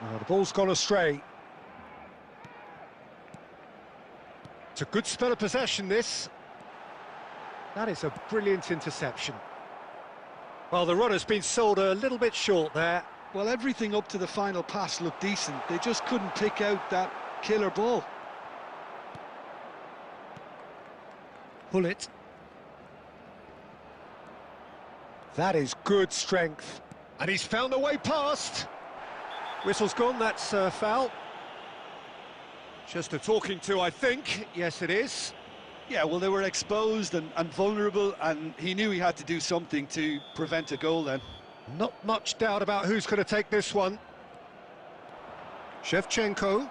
Oh, the ball's gone astray. It's a good spell of possession, this. That is a brilliant interception. Well, the runner's been sold a little bit short there. Well, everything up to the final pass looked decent. They just couldn't pick out that killer ball. Pull it. That is good strength. And he's found a way past. Whistle's gone, that's a foul. Just a talking to, I think. Yes, it is. Yeah, well, they were exposed and vulnerable, and he knew he had to do something to prevent a goal then. Not much doubt about who's going to take this one. Shevchenko.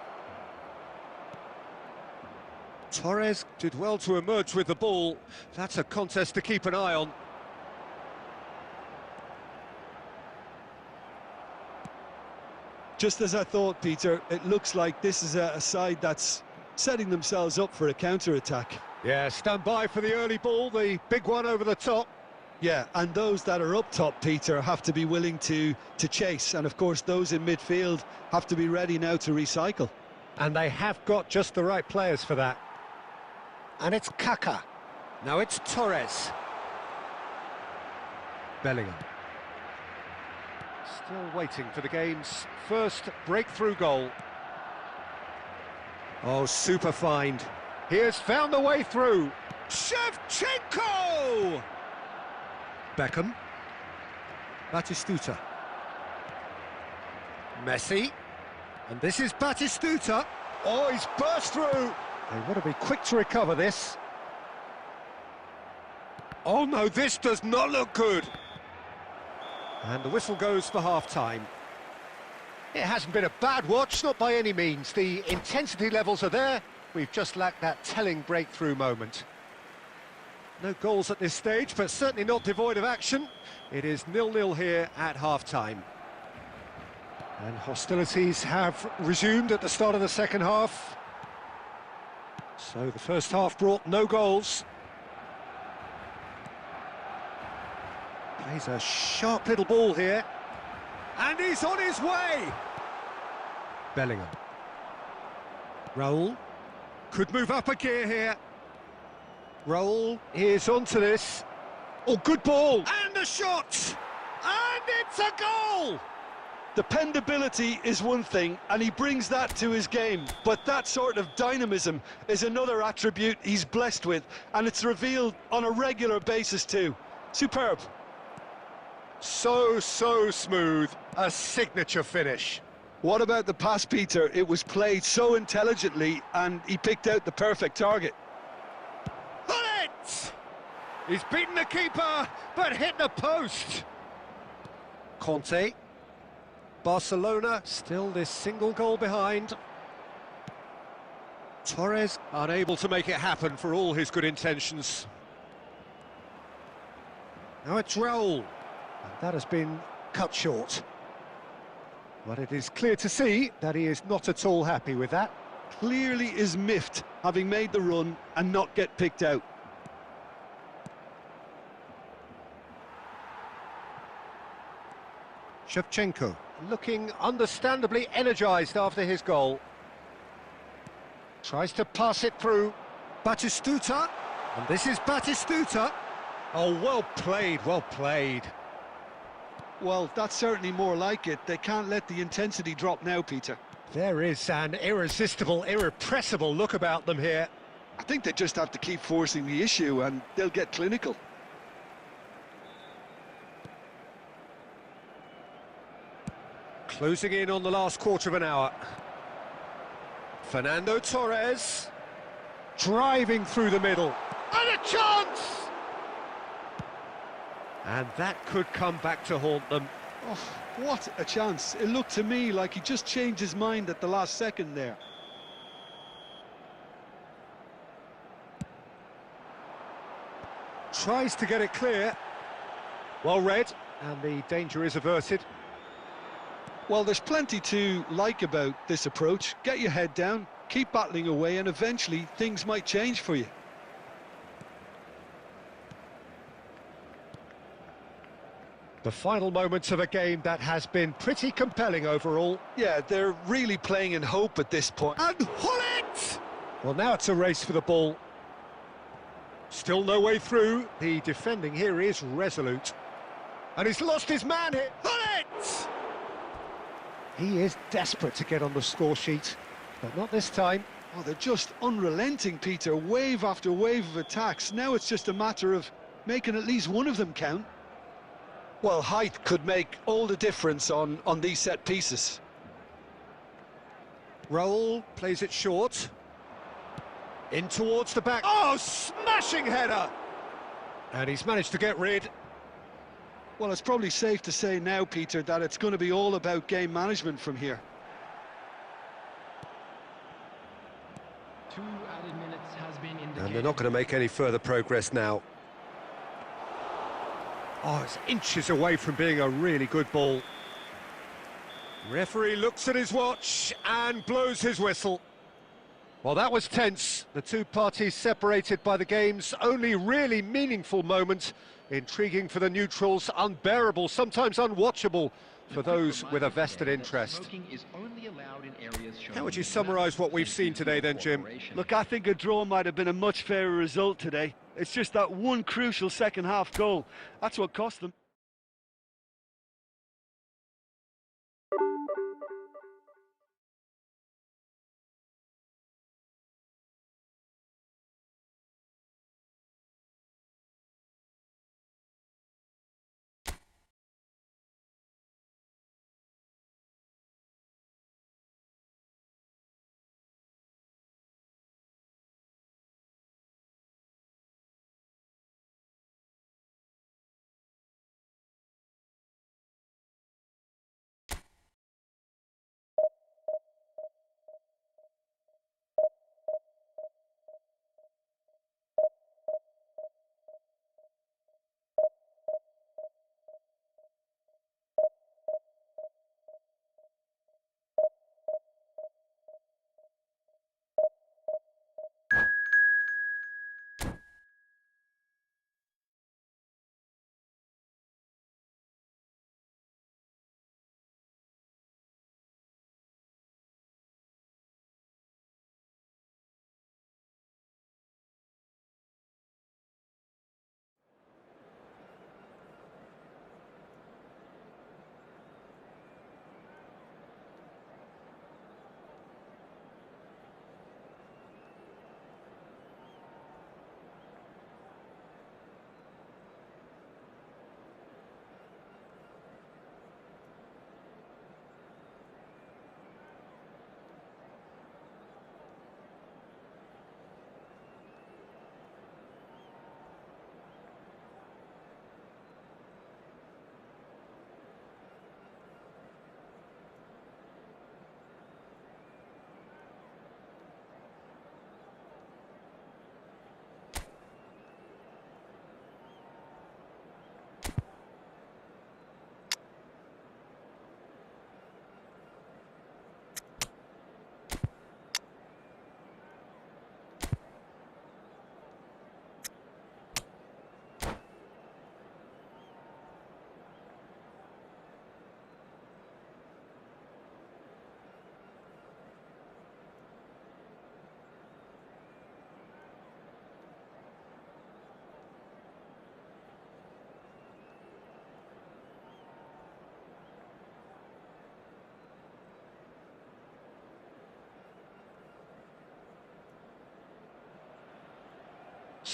Torres did well to emerge with the ball. That's a contest to keep an eye on. Just as I thought, Peter, it looks like this is a side that's setting themselves up for a counter-attack. Yeah, stand by for the early ball, the big one over the top. Yeah, and those that are up top, Peter, have to be willing to chase. And, of course, those in midfield have to be ready now to recycle. And they have got just the right players for that. And it's Kaka. Now it's Torres. Bellingham. Still waiting for the game's first breakthrough goal. Oh, super find. He has found the way through. Shevchenko! Beckham. Batistuta. Messi. And this is Batistuta. Oh, he's burst through. They want to be quick to recover this. Oh no, this does not look good. And the whistle goes for half-time. It hasn't been a bad watch, not by any means. The intensity levels are there. We've just lacked that telling breakthrough moment. No goals at this stage, but certainly not devoid of action. It is 0-0 here at half-time. And hostilities have resumed at the start of the second half. So the first half brought no goals. Plays a sharp little ball here. And he's on his way! Bellingham. Raul. Could move up a gear here. Raul is onto this. Oh, good ball! And a shot! And it's a goal! Dependability is one thing, and he brings that to his game, but that sort of dynamism is another attribute he's blessed with, and it's revealed on a regular basis too. Superb. So smooth. A signature finish. What about the pass, Peter? It was played so intelligently, and he picked out the perfect target. Put it! He's beaten the keeper, but hit the post. Conte. Barcelona still this single goal behind. Torres unable to make it happen for all his good intentions. Now it's Raul. And that has been cut short. But it is clear to see that he is not at all happy with that. Clearly is miffed, having made the run and not get picked out. Shevchenko looking understandably energised after his goal. Tries to pass it through. Batistuta. And this is Batistuta. Oh, well played, well played. Well, that's certainly more like it. They can't let the intensity drop now, Peter. There is an irresistible, irrepressible look about them here. I think they just have to keep forcing the issue and they'll get clinical. Closing in on the last quarter of an hour. Fernando Torres driving through the middle. And a chance! And that could come back to haunt them. Oh, what a chance. It looked to me like he just changed his mind at the last second there. Tries to get it clear. Well read, and the danger is averted. Well, there's plenty to like about this approach. Get your head down, keep battling away, and eventually things might change for you. The final moments of a game that has been pretty compelling overall. Yeah, they're really playing in hope at this point. And Hullet! Well, now it's a race for the ball. Still no way through. The defending here is resolute. And he's lost his man here. Hullet! He is desperate to get on the score sheet, but not this time. Oh, they're just unrelenting, Peter. Wave after wave of attacks. Now it's just a matter of making at least one of them count. Well, height could make all the difference on these set pieces. Raul plays it short. In towards the back. Oh, smashing header! And he's managed to get rid. Well, it's probably safe to say now, Peter, that it's going to be all about game management from here. 2 added minutes has been indicated. And they're not going to make any further progress now. Oh, it's inches away from being a really good ball. Referee looks at his watch and blows his whistle. Well, that was tense. The two parties separated by the game's only really meaningful moment. Intriguing for the neutrals, unbearable, sometimes unwatchable for those with a vested interest. How would you summarise what we've seen today then, Jim? Look, I think a draw might have been a much fairer result today. It's just that one crucial second-half goal. That's what cost them.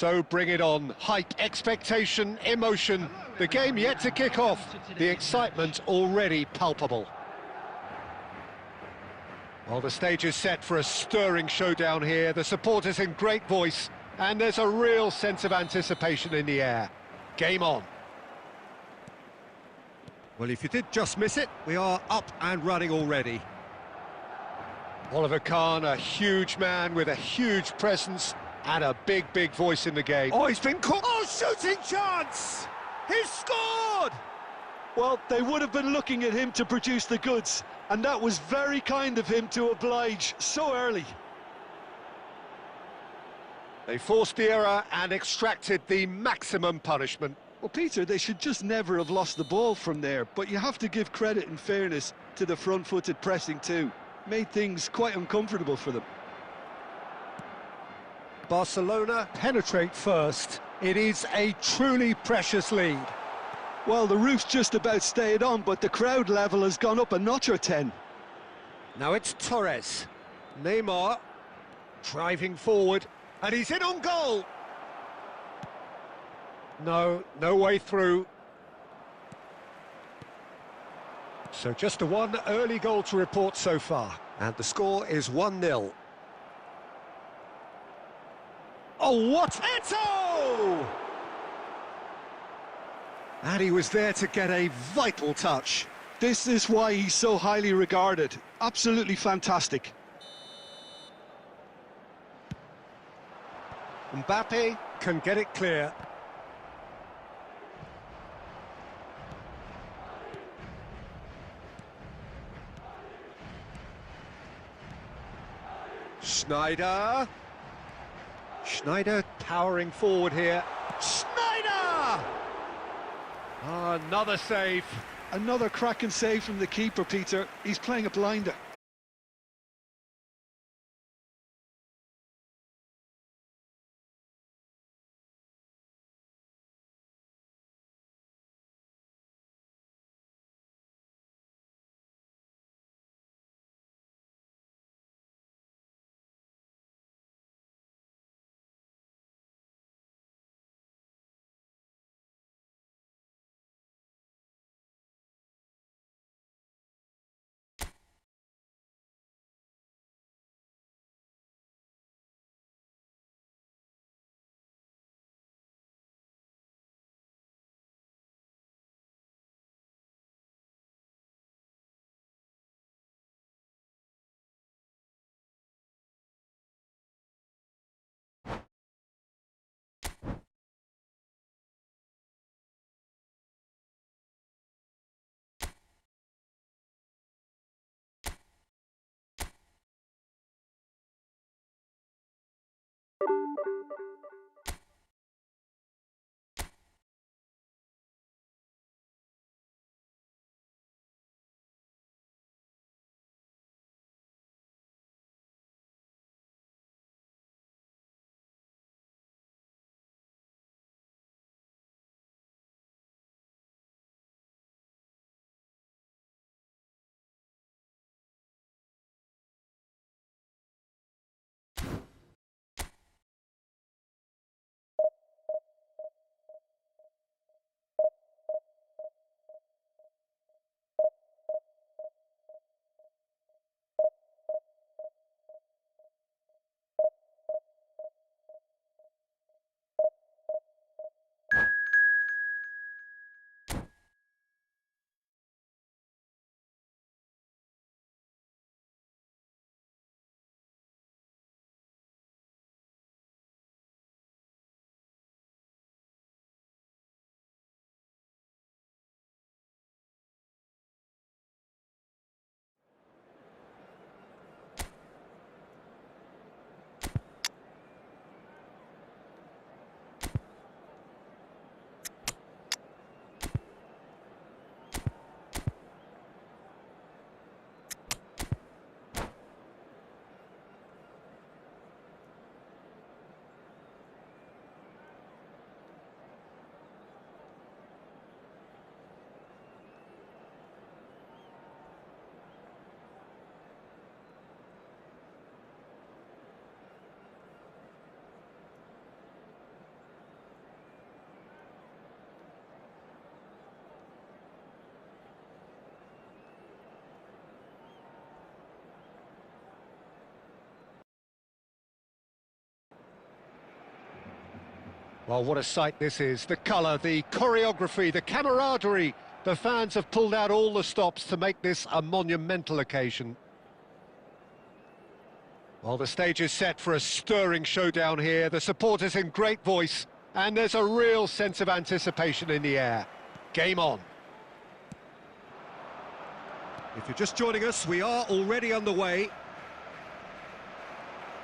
So bring it on. Hype, expectation, emotion. The game yet to kick off. The excitement already palpable. Well, the stage is set for a stirring showdown here. The supporters in great voice, and there's a real sense of anticipation in the air. Game on. Well, if you did just miss it, we are up and running already. Oliver Kahn, a huge man with a huge presence and a big, big voice in the game. Oh, he's been caught. Oh, shooting chance! He's scored! Well, they would have been looking at him to produce the goods, and that was very kind of him to oblige so early. They forced the error and extracted the maximum punishment. Well, Peter, they should just never have lost the ball from there, but you have to give credit and fairness to the front-footed pressing too. Made things quite uncomfortable for them. Barcelona penetrate first. It is a truly precious lead. Well, the roof's just about stayed on, but the crowd level has gone up a notch or 10. Now it's Torres. Neymar driving forward, and he's in on goal. No way through. So just the one early goal to report so far, and the score is 1-0. Oh, what? Eto! And he was there to get a vital touch. This is why he's so highly regarded. Absolutely fantastic. Mbappe can get it clear. Schneider powering forward here. Schneider! Another save. Another cracking save from the keeper, Peter. He's playing a blinder. Well, what a sight this is. The colour, the choreography, the camaraderie. The fans have pulled out all the stops to make this a monumental occasion. Well, the stage is set for a stirring showdown here. The supporters in great voice, and there's a real sense of anticipation in the air. Game on. If you're just joining us, we are already underway.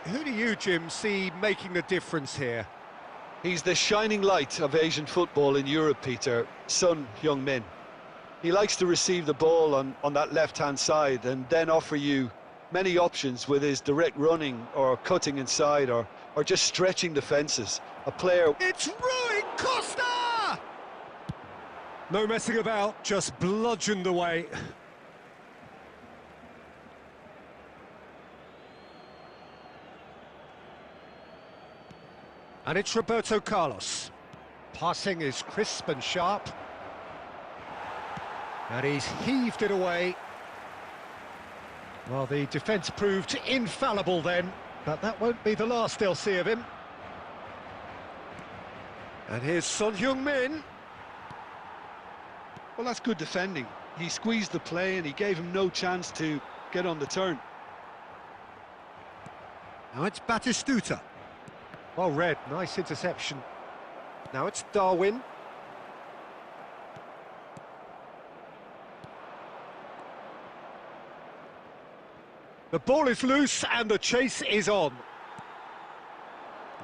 Who do you, Jim, see making the difference here? He's the shining light of Asian football in Europe, Peter, Son Heung-min. He likes to receive the ball on that left-hand side and then offer you many options with his direct running or cutting inside or just stretching defences. A player... It's Rui Costa! No messing about, just bludgeoned away. And it's Roberto Carlos. Passing is crisp and sharp. And he's heaved it away. Well, the defence proved infallible then, but that won't be the last they'll see of him. And here's Son Heung-min. Well, that's good defending. He squeezed the play and he gave him no chance to get on the turn. Now it's Batistuta. Well read, nice interception. Now it's Darwin. The ball is loose and the chase is on.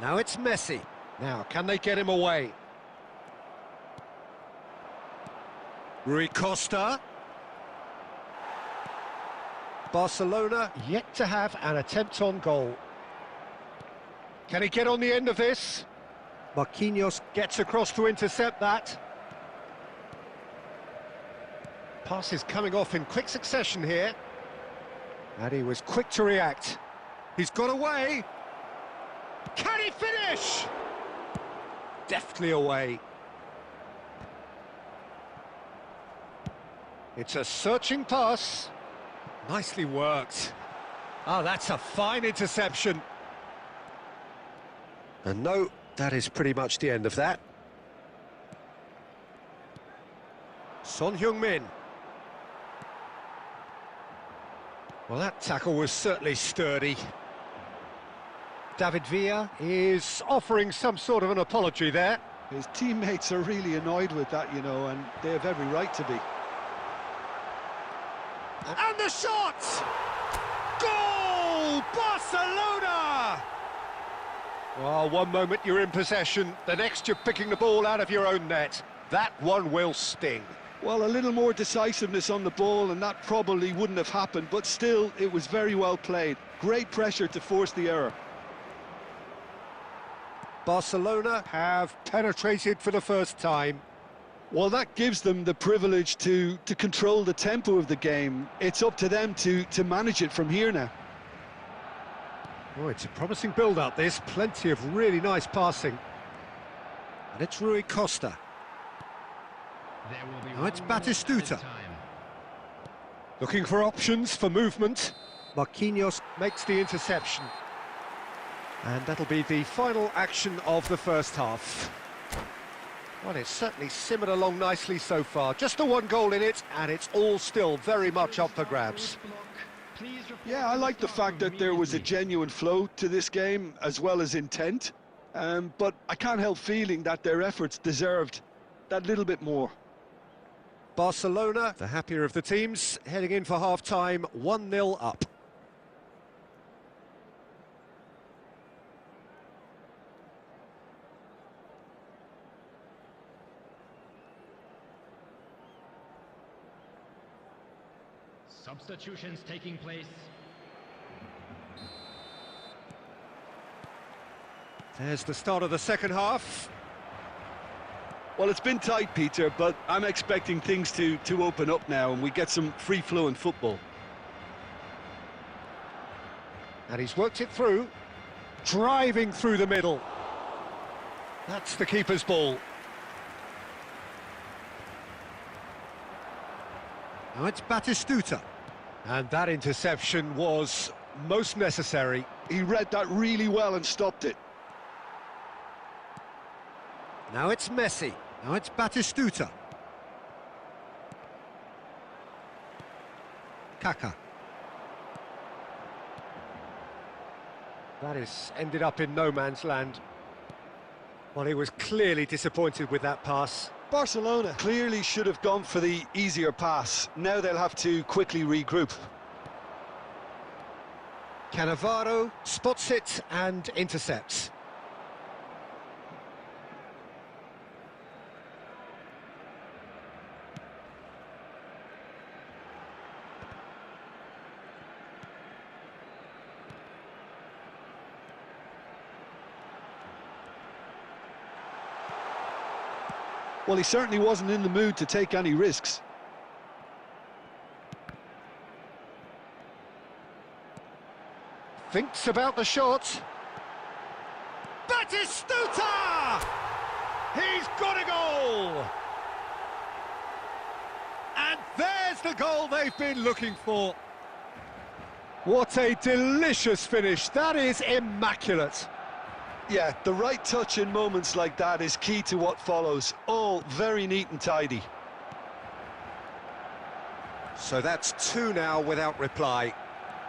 Now it's Messi. Now, can they get him away? Rui Costa. Barcelona yet to have an attempt on goal. Can he get on the end of this? Marquinhos gets across to intercept that. Pass is coming off in quick succession here. And he was quick to react. He's got away. Can he finish? Deftly away. It's a searching pass. Nicely worked. Oh, that's a fine interception. And no, that is pretty much the end of that. Son Heung-min. Well, that tackle was certainly sturdy. David Villa is offering some sort of an apology there. His teammates are really annoyed with that, you know, and they have every right to be. And the shot! Goal! Barcelona! Well, one moment you're in possession, the next you're picking the ball out of your own net. That one will sting. Well, a little more decisiveness on the ball and that probably wouldn't have happened, but still, it was very well played. Great pressure to force the error. Barcelona have penetrated for the first time. Well, that gives them the privilege to control the tempo of the game. It's up to them to manage it from here now. Oh, it's a promising build-up, this. Plenty of really nice passing. And it's Rui Costa. Now it's Batistuta. Looking for options for movement. Marquinhos makes the interception. And that'll be the final action of the first half. Well, it's certainly simmered along nicely so far. Just the one goal in it, and it's all still very much up for grabs. Yeah, I like the fact that there was a genuine flow to this game, as well as intent. But I can't help feeling that their efforts deserved that little bit more. Barcelona, the happier of the teams, heading in for half-time, 1-0 up. Substitutions taking place. There's the start of the second half. Well, it's been tight, Peter, but I'm expecting things to open up now and we get some free-flowing football. And he's worked it through, driving through the middle. That's the keeper's ball. Now it's Batistuta. And that interception was most necessary. He read that really well and stopped it. Now it's Messi. Now it's Batistuta. Kaka. That is ended up in no man's land. Well, he was clearly disappointed with that pass. Barcelona clearly should have gone for the easier pass. Now they'll have to quickly regroup. Cannavaro spots it and intercepts. Well, he certainly wasn't in the mood to take any risks. Thinks about the shot. Batistuta! He's got a goal! And there's the goal they've been looking for. What a delicious finish. That is immaculate. Yeah, the right touch in moments like that is key to what follows. All very neat and tidy. So that's two now without reply.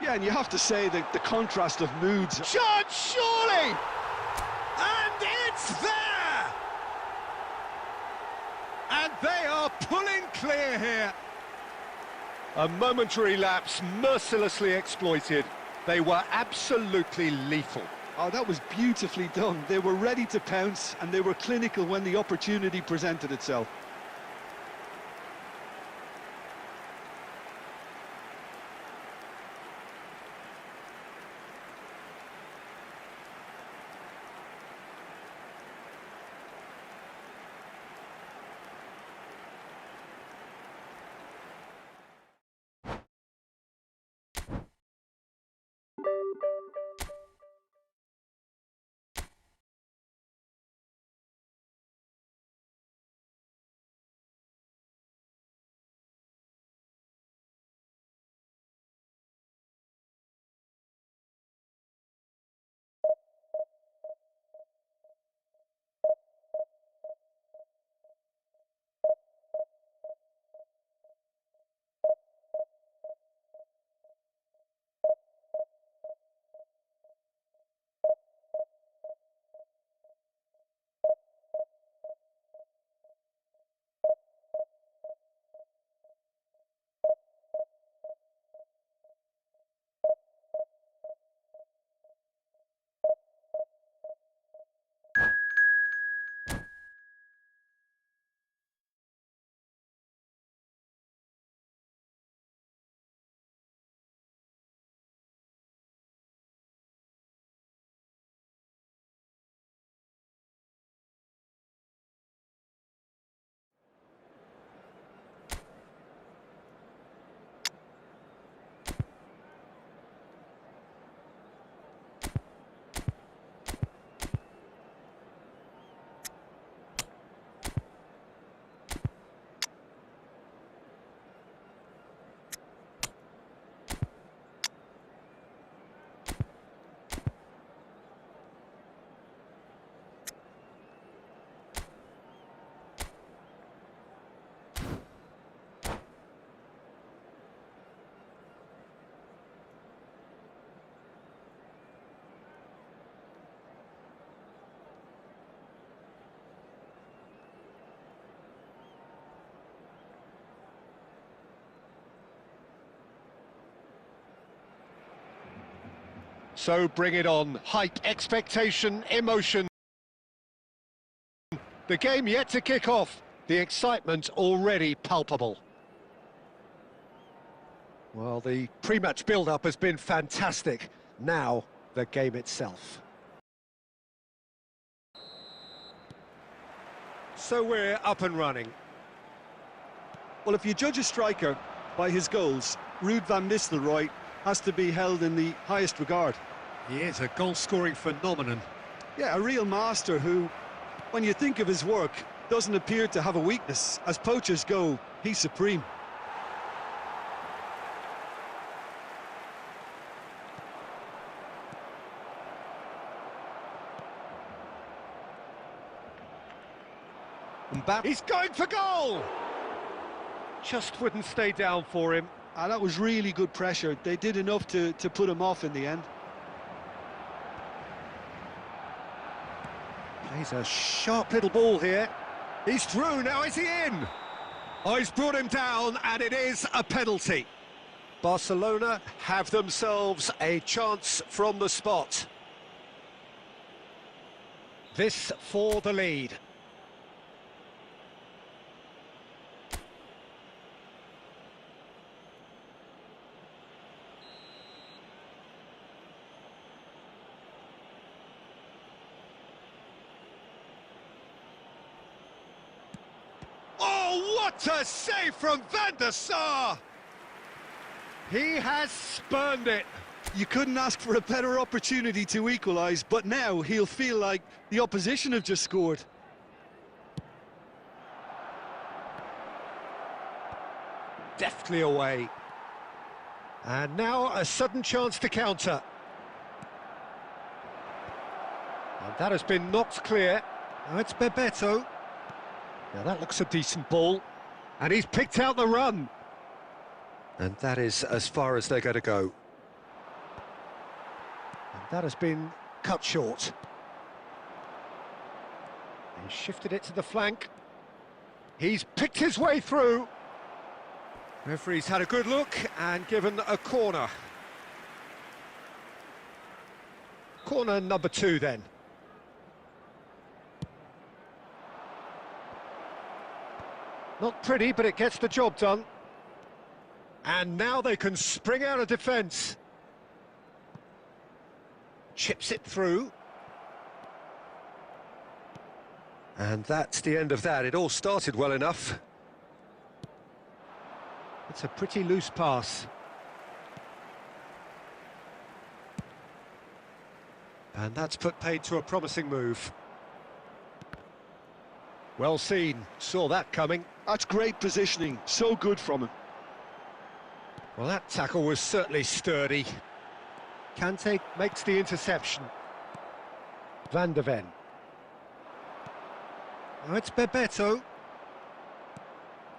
Yeah, and you have to say that the contrast of moods. Shot, surely! And it's there! And they are pulling clear here. A momentary lapse mercilessly exploited. They were absolutely lethal. Oh, that was beautifully done. They were ready to pounce, and they were clinical when the opportunity presented itself. So bring it on. Hype, expectation, emotion. The game yet to kick off. The excitement already palpable. Well, the pre-match build-up has been fantastic. Now, the game itself. So we're up and running. Well, if you judge a striker by his goals, Ruud van Nistelrooy has to be held in the highest regard. He is a goal-scoring phenomenon. Yeah, a real master who, when you think of his work, doesn't appear to have a weakness. As poachers go, he's supreme. Mbappe, he's going for goal! Just wouldn't stay down for him. That was really good pressure. They did enough to put him off in the end. Plays a sharp little ball here. He's through, now is he in? Oh, he's brought him down, and it is a penalty. Barcelona have themselves a chance from the spot. This for the lead. Oh, what a save from Van der Sar! He has spurned it. You couldn't ask for a better opportunity to equalise, but now he'll feel like the opposition have just scored. Deftly away. And now a sudden chance to counter. And that has been knocked clear. Now it's Bebeto. Now that looks a decent ball. And he's picked out the run. And that is as far as they're going to go. And that has been cut short. He shifted it to the flank. He's picked his way through. Referee's had a good look and given a corner. Corner number 2 then. Not pretty, but it gets the job done. And now they can spring out of defence. Chips it through. And that's the end of that. It all started well enough. It's a pretty loose pass. And that's put paid to a promising move. Well seen, saw that coming. That's great positioning, so good from him. Well, that tackle was certainly sturdy. Kante makes the interception. Van de Ven. Now it's Bebeto.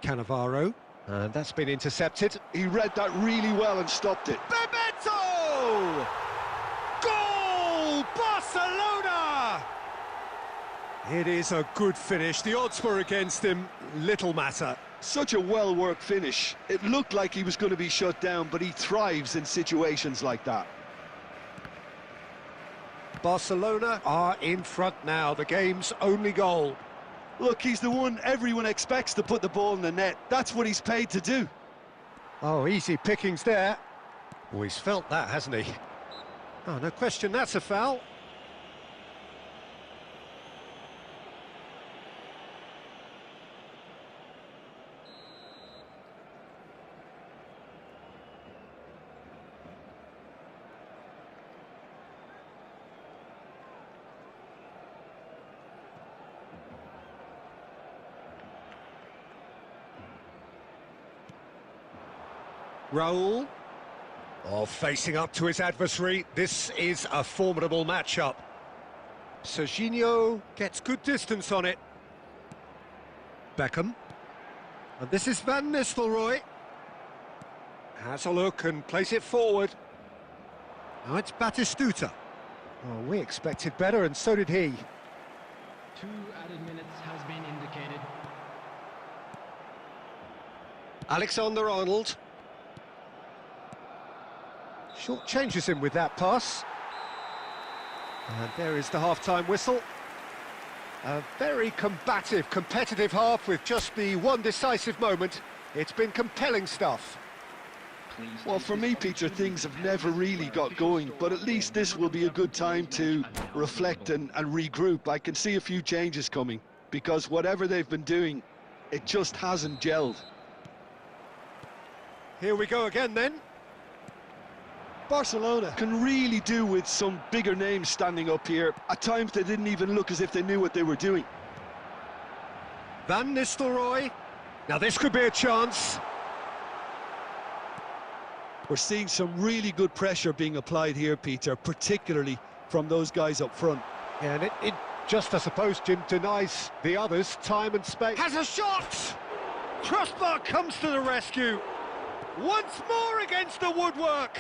Cannavaro. And that's been intercepted. He read that really well and stopped it. Bebeto! Goal! Barcelona! It is a good finish. The odds were against him. Little matter. Such a well-worked finish. It looked like he was going to be shut down, but he thrives in situations like that. Barcelona are in front now. The game's only goal. Look, he's the one everyone expects to put the ball in the net. That's what he's paid to do. Oh, easy pickings there. Oh, he's felt that, hasn't he? Oh, no question, that's a foul. Raul. Oh, facing up to his adversary. This is a formidable matchup. Serginho gets good distance on it. Beckham. And this is Van Nistelrooy. Has a look and plays it forward. Now it's Batistuta. Oh, we expected better, and so did he. 2 added minutes has been indicated. Alexander-Arnold. Short changes him with that pass. And there is the half-time whistle. A very combative, competitive half with just the one decisive moment. It's been compelling stuff. Well, for me, Peter, things have never really got going, but at least this will be a good time to reflect and regroup. I can see a few changes coming, because whatever they've been doing, it just hasn't gelled. Here we go again then. Barcelona can really do with some bigger names standing up here. At times they didn't even look as if they knew what they were doing. Van Nistelrooy. Now this could be a chance. We're seeing some really good pressure being applied here, Peter, particularly from those guys up front. Yeah, and it just, I suppose, Jim, denies the others time and space. Has a shot! Crossbar comes to the rescue. Once more against the woodwork.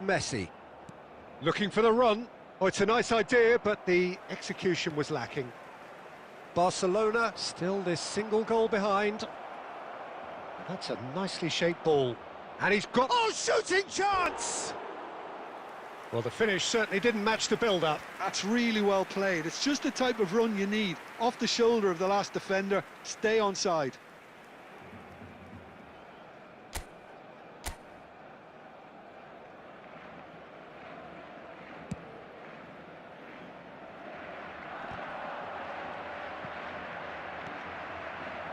Messi. Looking for the run. Oh, it's a nice idea, but the execution was lacking. Barcelona still this single goal behind. That's a nicely shaped ball. And he's got... Oh, shooting chance! Well, the finish certainly didn't match the build-up. That's really well played. It's just the type of run you need. Off the shoulder of the last defender, stay onside.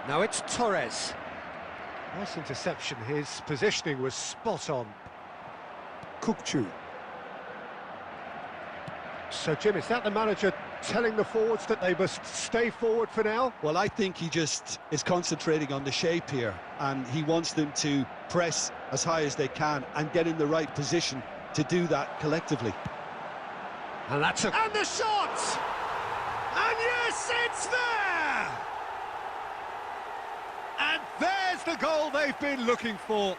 Now it's Torres. Nice interception. His positioning was spot on. Kukçu. So, Jim, is that the manager telling the forwards that they must stay forward for now? Well, I think he just is concentrating on the shape here, and he wants them to press as high as they can and get in the right position to do that collectively. And that's a... And the shot! And yes, it's there! And there's the goal they've been looking for.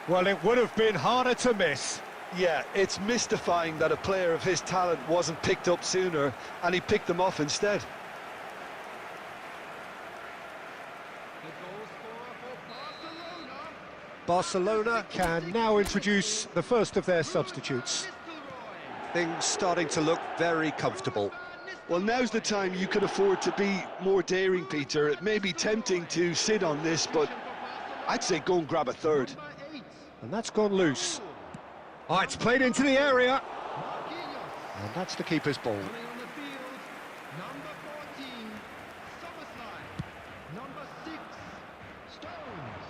Well, it would have been harder to miss. Yeah, it's mystifying that a player of his talent wasn't picked up sooner, and he picked them off instead. The goal scorer for Barcelona Barcelona. can now introduce the first of their substitutes. Things starting to look very comfortable. Well, now's the time you can afford to be more daring, Peter. It may be tempting to sit on this, but I'd say go and grab a third. And that's gone loose. Oh, it's played into the area. And that's the keeper's ball. Coming on the field, number 14, Somerslide. Number 6, Stones.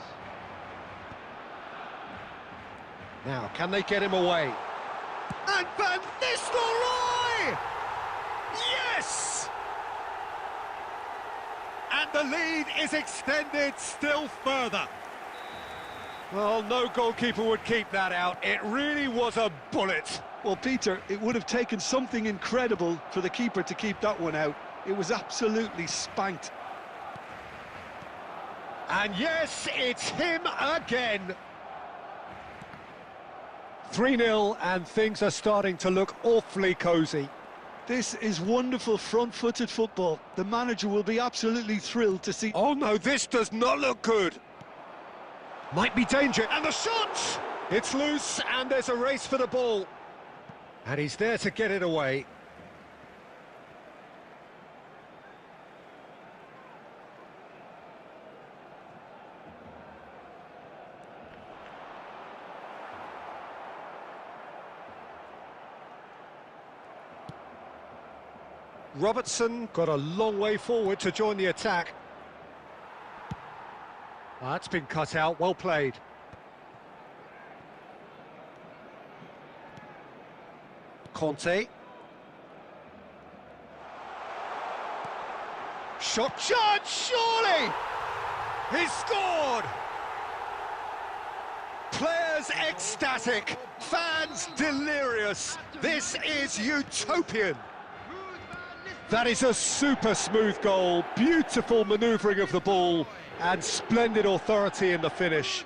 Now, can they get him away? And Van Nistelrooy! Yes! And the lead is extended still further. Well, no goalkeeper would keep that out. It really was a bullet. Well, Peter, it would have taken something incredible for the keeper to keep that one out. It was absolutely spanked. And yes, it's him again. 3-0, and things are starting to look awfully cosy. This is wonderful front-footed football. The manager will be absolutely thrilled to see... Oh no, this does not look good. Might be danger. And the shot! It's loose, and there's a race for the ball. And he's there to get it away. Robertson got a long way forward to join the attack. That's been cut out, well played. Conte. Shot, surely! He's scored! Players ecstatic, fans delirious. This is utopian. That is a super smooth goal, beautiful manoeuvring of the ball, and splendid authority in the finish.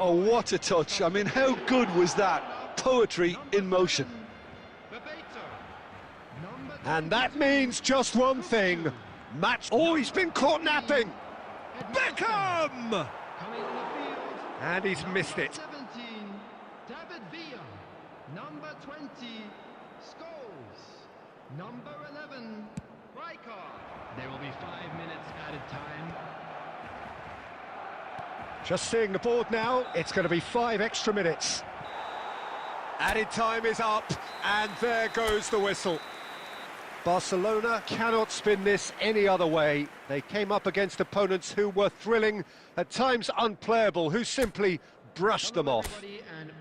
Oh, what a touch. I mean, how good was that? Poetry in motion. And that means just one thing. Match... Oh, he's been caught napping! Beckham! Coming on the field, And he's missed it. 17, David Villa. Number 20, Scholes. Number 11, Rijkaard. There will be 5 minutes added time. Just seeing the board now, it's going to be 5 extra minutes. Added time is up, and there goes the whistle. Barcelona cannot spin this any other way. They came up against opponents who were thrilling, at times unplayable, who simply brushed them off. Everybody, and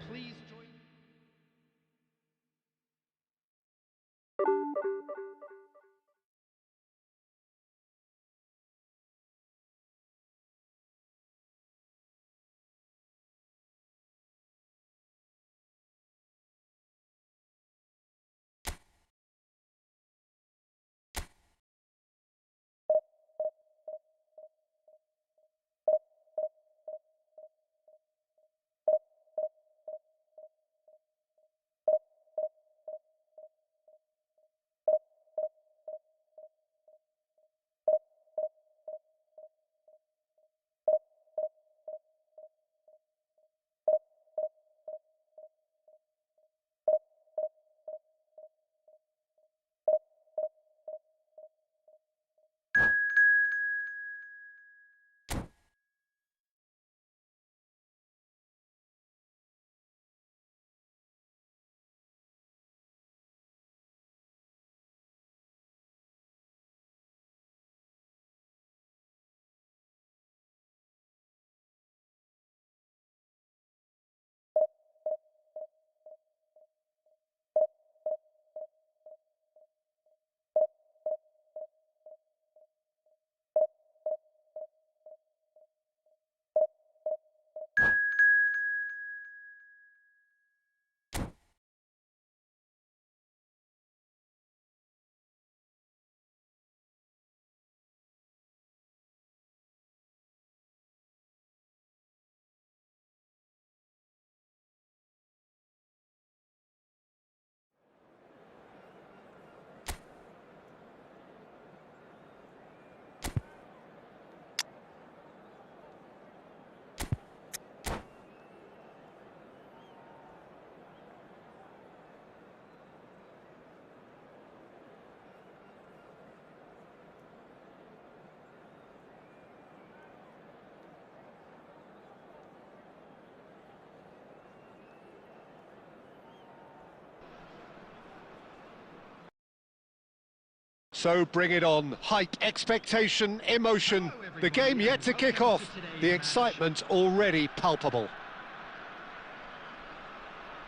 So bring it on. Hype, expectation, emotion. The game yet to kick off. The excitement already palpable.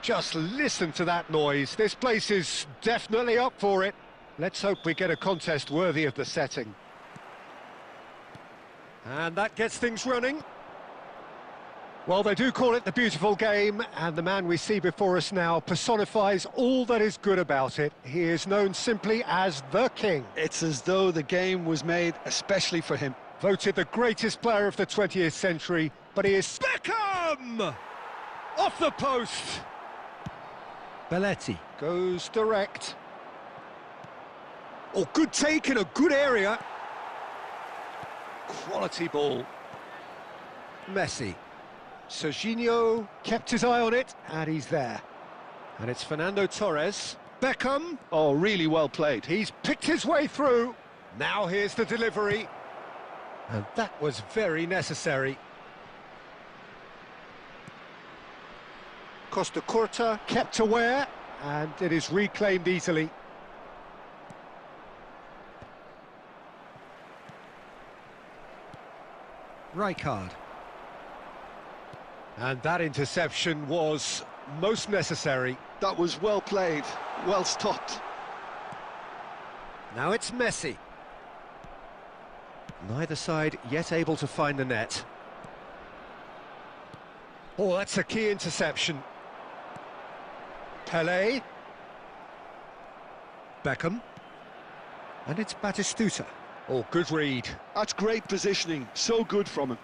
Just listen to that noise. This place is definitely up for it. Let's hope we get a contest worthy of the setting. And that gets things running. Well, they do call it the beautiful game, and the man we see before us now personifies all that is good about it. He is known simply as the King. It's as though the game was made especially for him. Voted the greatest player of the 20th century, but he is... Beckham! Off the post! Belletti. Goes direct. Oh, good take in a good area. Quality ball. Messi. Serginho kept his eye on it, and he's there. And it's Fernando Torres. Beckham. Oh, really well played. He's picked his way through. Now here's the delivery. And that was very necessary. Costa Curta kept aware, and it is reclaimed easily. Rijkaard. And that interception was most necessary. That was well played, well stopped. Now it's Messi. Neither side yet able to find the net. Oh, that's a key interception. Pelé. Beckham. And it's Batistuta. Oh, good read. That's great positioning, so good from him.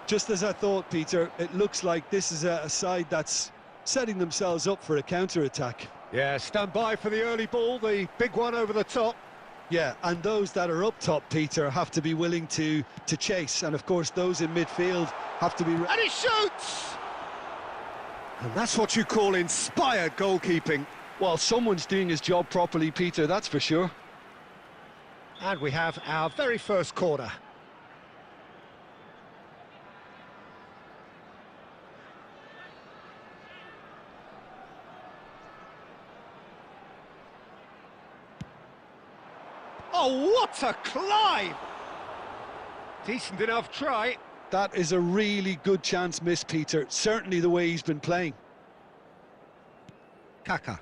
Just as I thought, Peter, it looks like this is a side that's setting themselves up for a counter-attack. Yeah, stand by for the early ball, the big one over the top. Yeah, and those that are up top, Peter, have to be willing to chase. And, of course, those in midfield have to be... And he shoots! And that's what you call inspired goalkeeping. Well, someone's doing his job properly, Peter, that's for sure. And we have our very first corner. Oh, what a climb! Decent enough try. That is a really good chance missed, Peter. Certainly the way he's been playing. Kaká.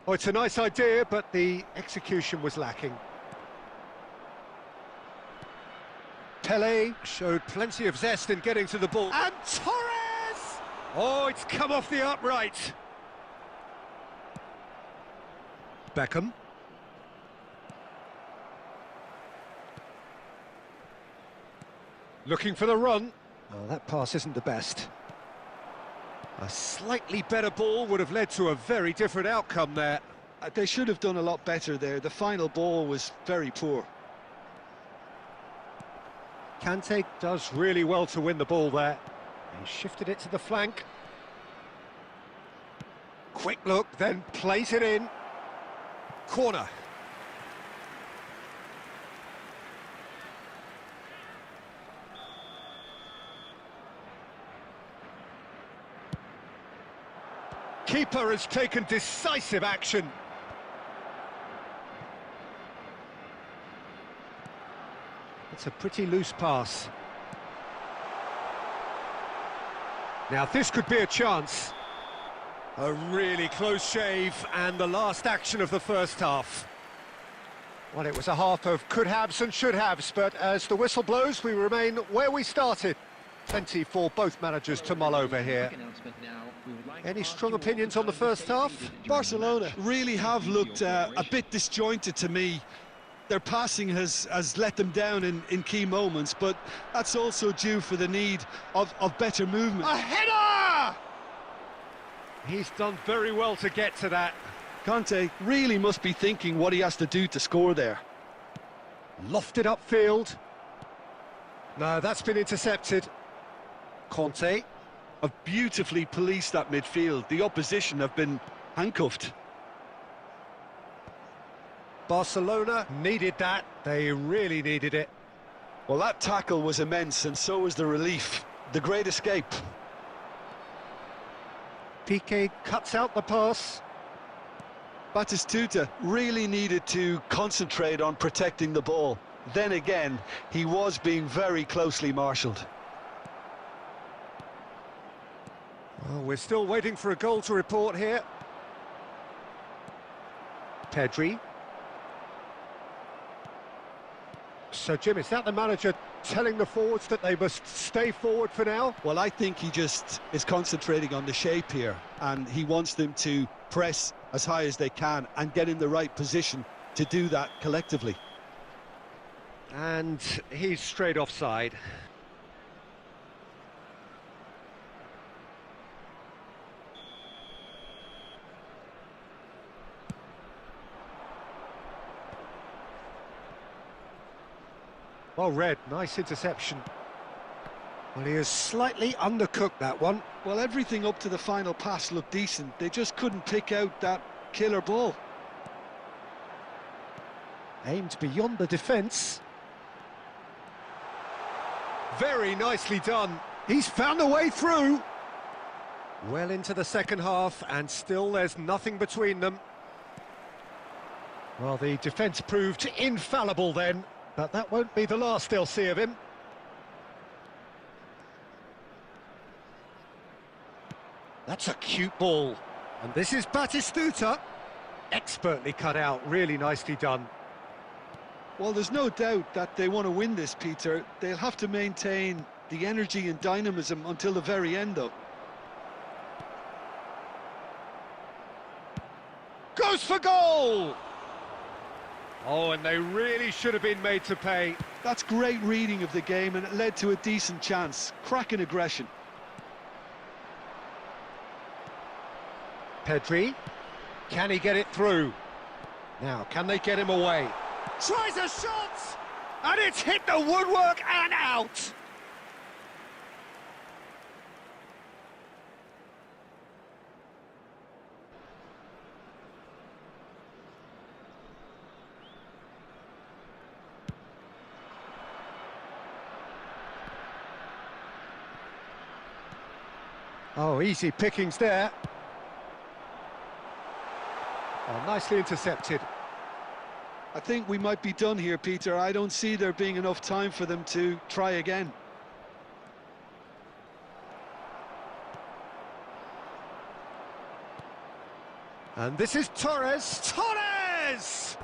Oh, it's a nice idea, but the execution was lacking. Pelé showed plenty of zest in getting to the ball. And Torres! Oh, it's come off the upright. Beckham. Looking for the run. Oh, that pass isn't the best. A slightly better ball would have led to a very different outcome there. They should have done a lot better there. The final ball was very poor. Kante does really well to win the ball there. He shifted it to the flank. Quick look, then plays it in. Corner. Keeper has taken decisive action. It's a pretty loose pass. Now this could be a chance. A really close shave, and the last action of the first half. Well, it was a half of could-haves and should-haves, but as the whistle blows, we remain where we started. Plenty for both managers to mull over here. Any strong opinions on the first half? Barcelona really have looked a bit disjointed to me. Their passing has let them down in key moments, but that's also due for the need of better movement. A header! He's done very well to get to that. Kante really must be thinking what he has to do to score there. Lofted upfield. No, that's been intercepted. Conte. Have beautifully policed that midfield. The opposition have been handcuffed. Barcelona needed that. They really needed it. Well, that tackle was immense, and so was the relief. The great escape. Piqué cuts out the pass. Batistuta really needed to concentrate on protecting the ball. Then again, he was being very closely marshalled. Well, we're still waiting for a goal to report here. Pedri. So, Jim, is that the manager telling the forwards that they must stay forward for now? Well, I think he just is concentrating on the shape here, and he wants them to press as high as they can and get in the right position to do that collectively. And he's straight offside. Well read, nice interception. Well, he has slightly undercooked that one. Well, everything up to the final pass looked decent. They just couldn't pick out that killer ball. Aimed beyond the defence. Very nicely done. He's found a way through. Well into the second half, and still there's nothing between them. Well, the defence proved infallible then, but that won't be the last they'll see of him. That's a cute ball. And this is Batistuta. Expertly cut out, really nicely done. Well, there's no doubt that they want to win this, Peter. They'll have to maintain the energy and dynamism until the very end, though. Goes for goal! Oh, and they really should have been made to pay. That's great reading of the game, and it led to a decent chance. Cracking aggression. Pedri, can he get it through? Now, can they get him away? Tries a shot! And it's hit the woodwork and out! Oh, easy pickings there. Oh, nicely intercepted. I think we might be done here, Peter. I don't see there being enough time for them to try again. And this is Torres. Torres!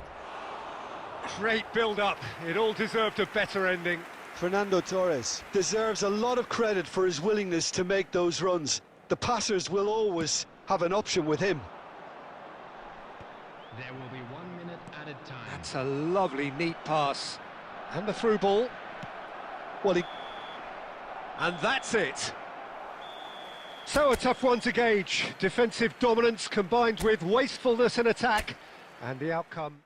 Great build-up. It all deserved a better ending. Fernando Torres deserves a lot of credit for his willingness to make those runs. The passers will always have an option with him. There will be 1 minute added time. That's a lovely, neat pass. And the through ball. Well, And that's it. So a tough one to gauge. Defensive dominance combined with wastefulness in attack. And the outcome...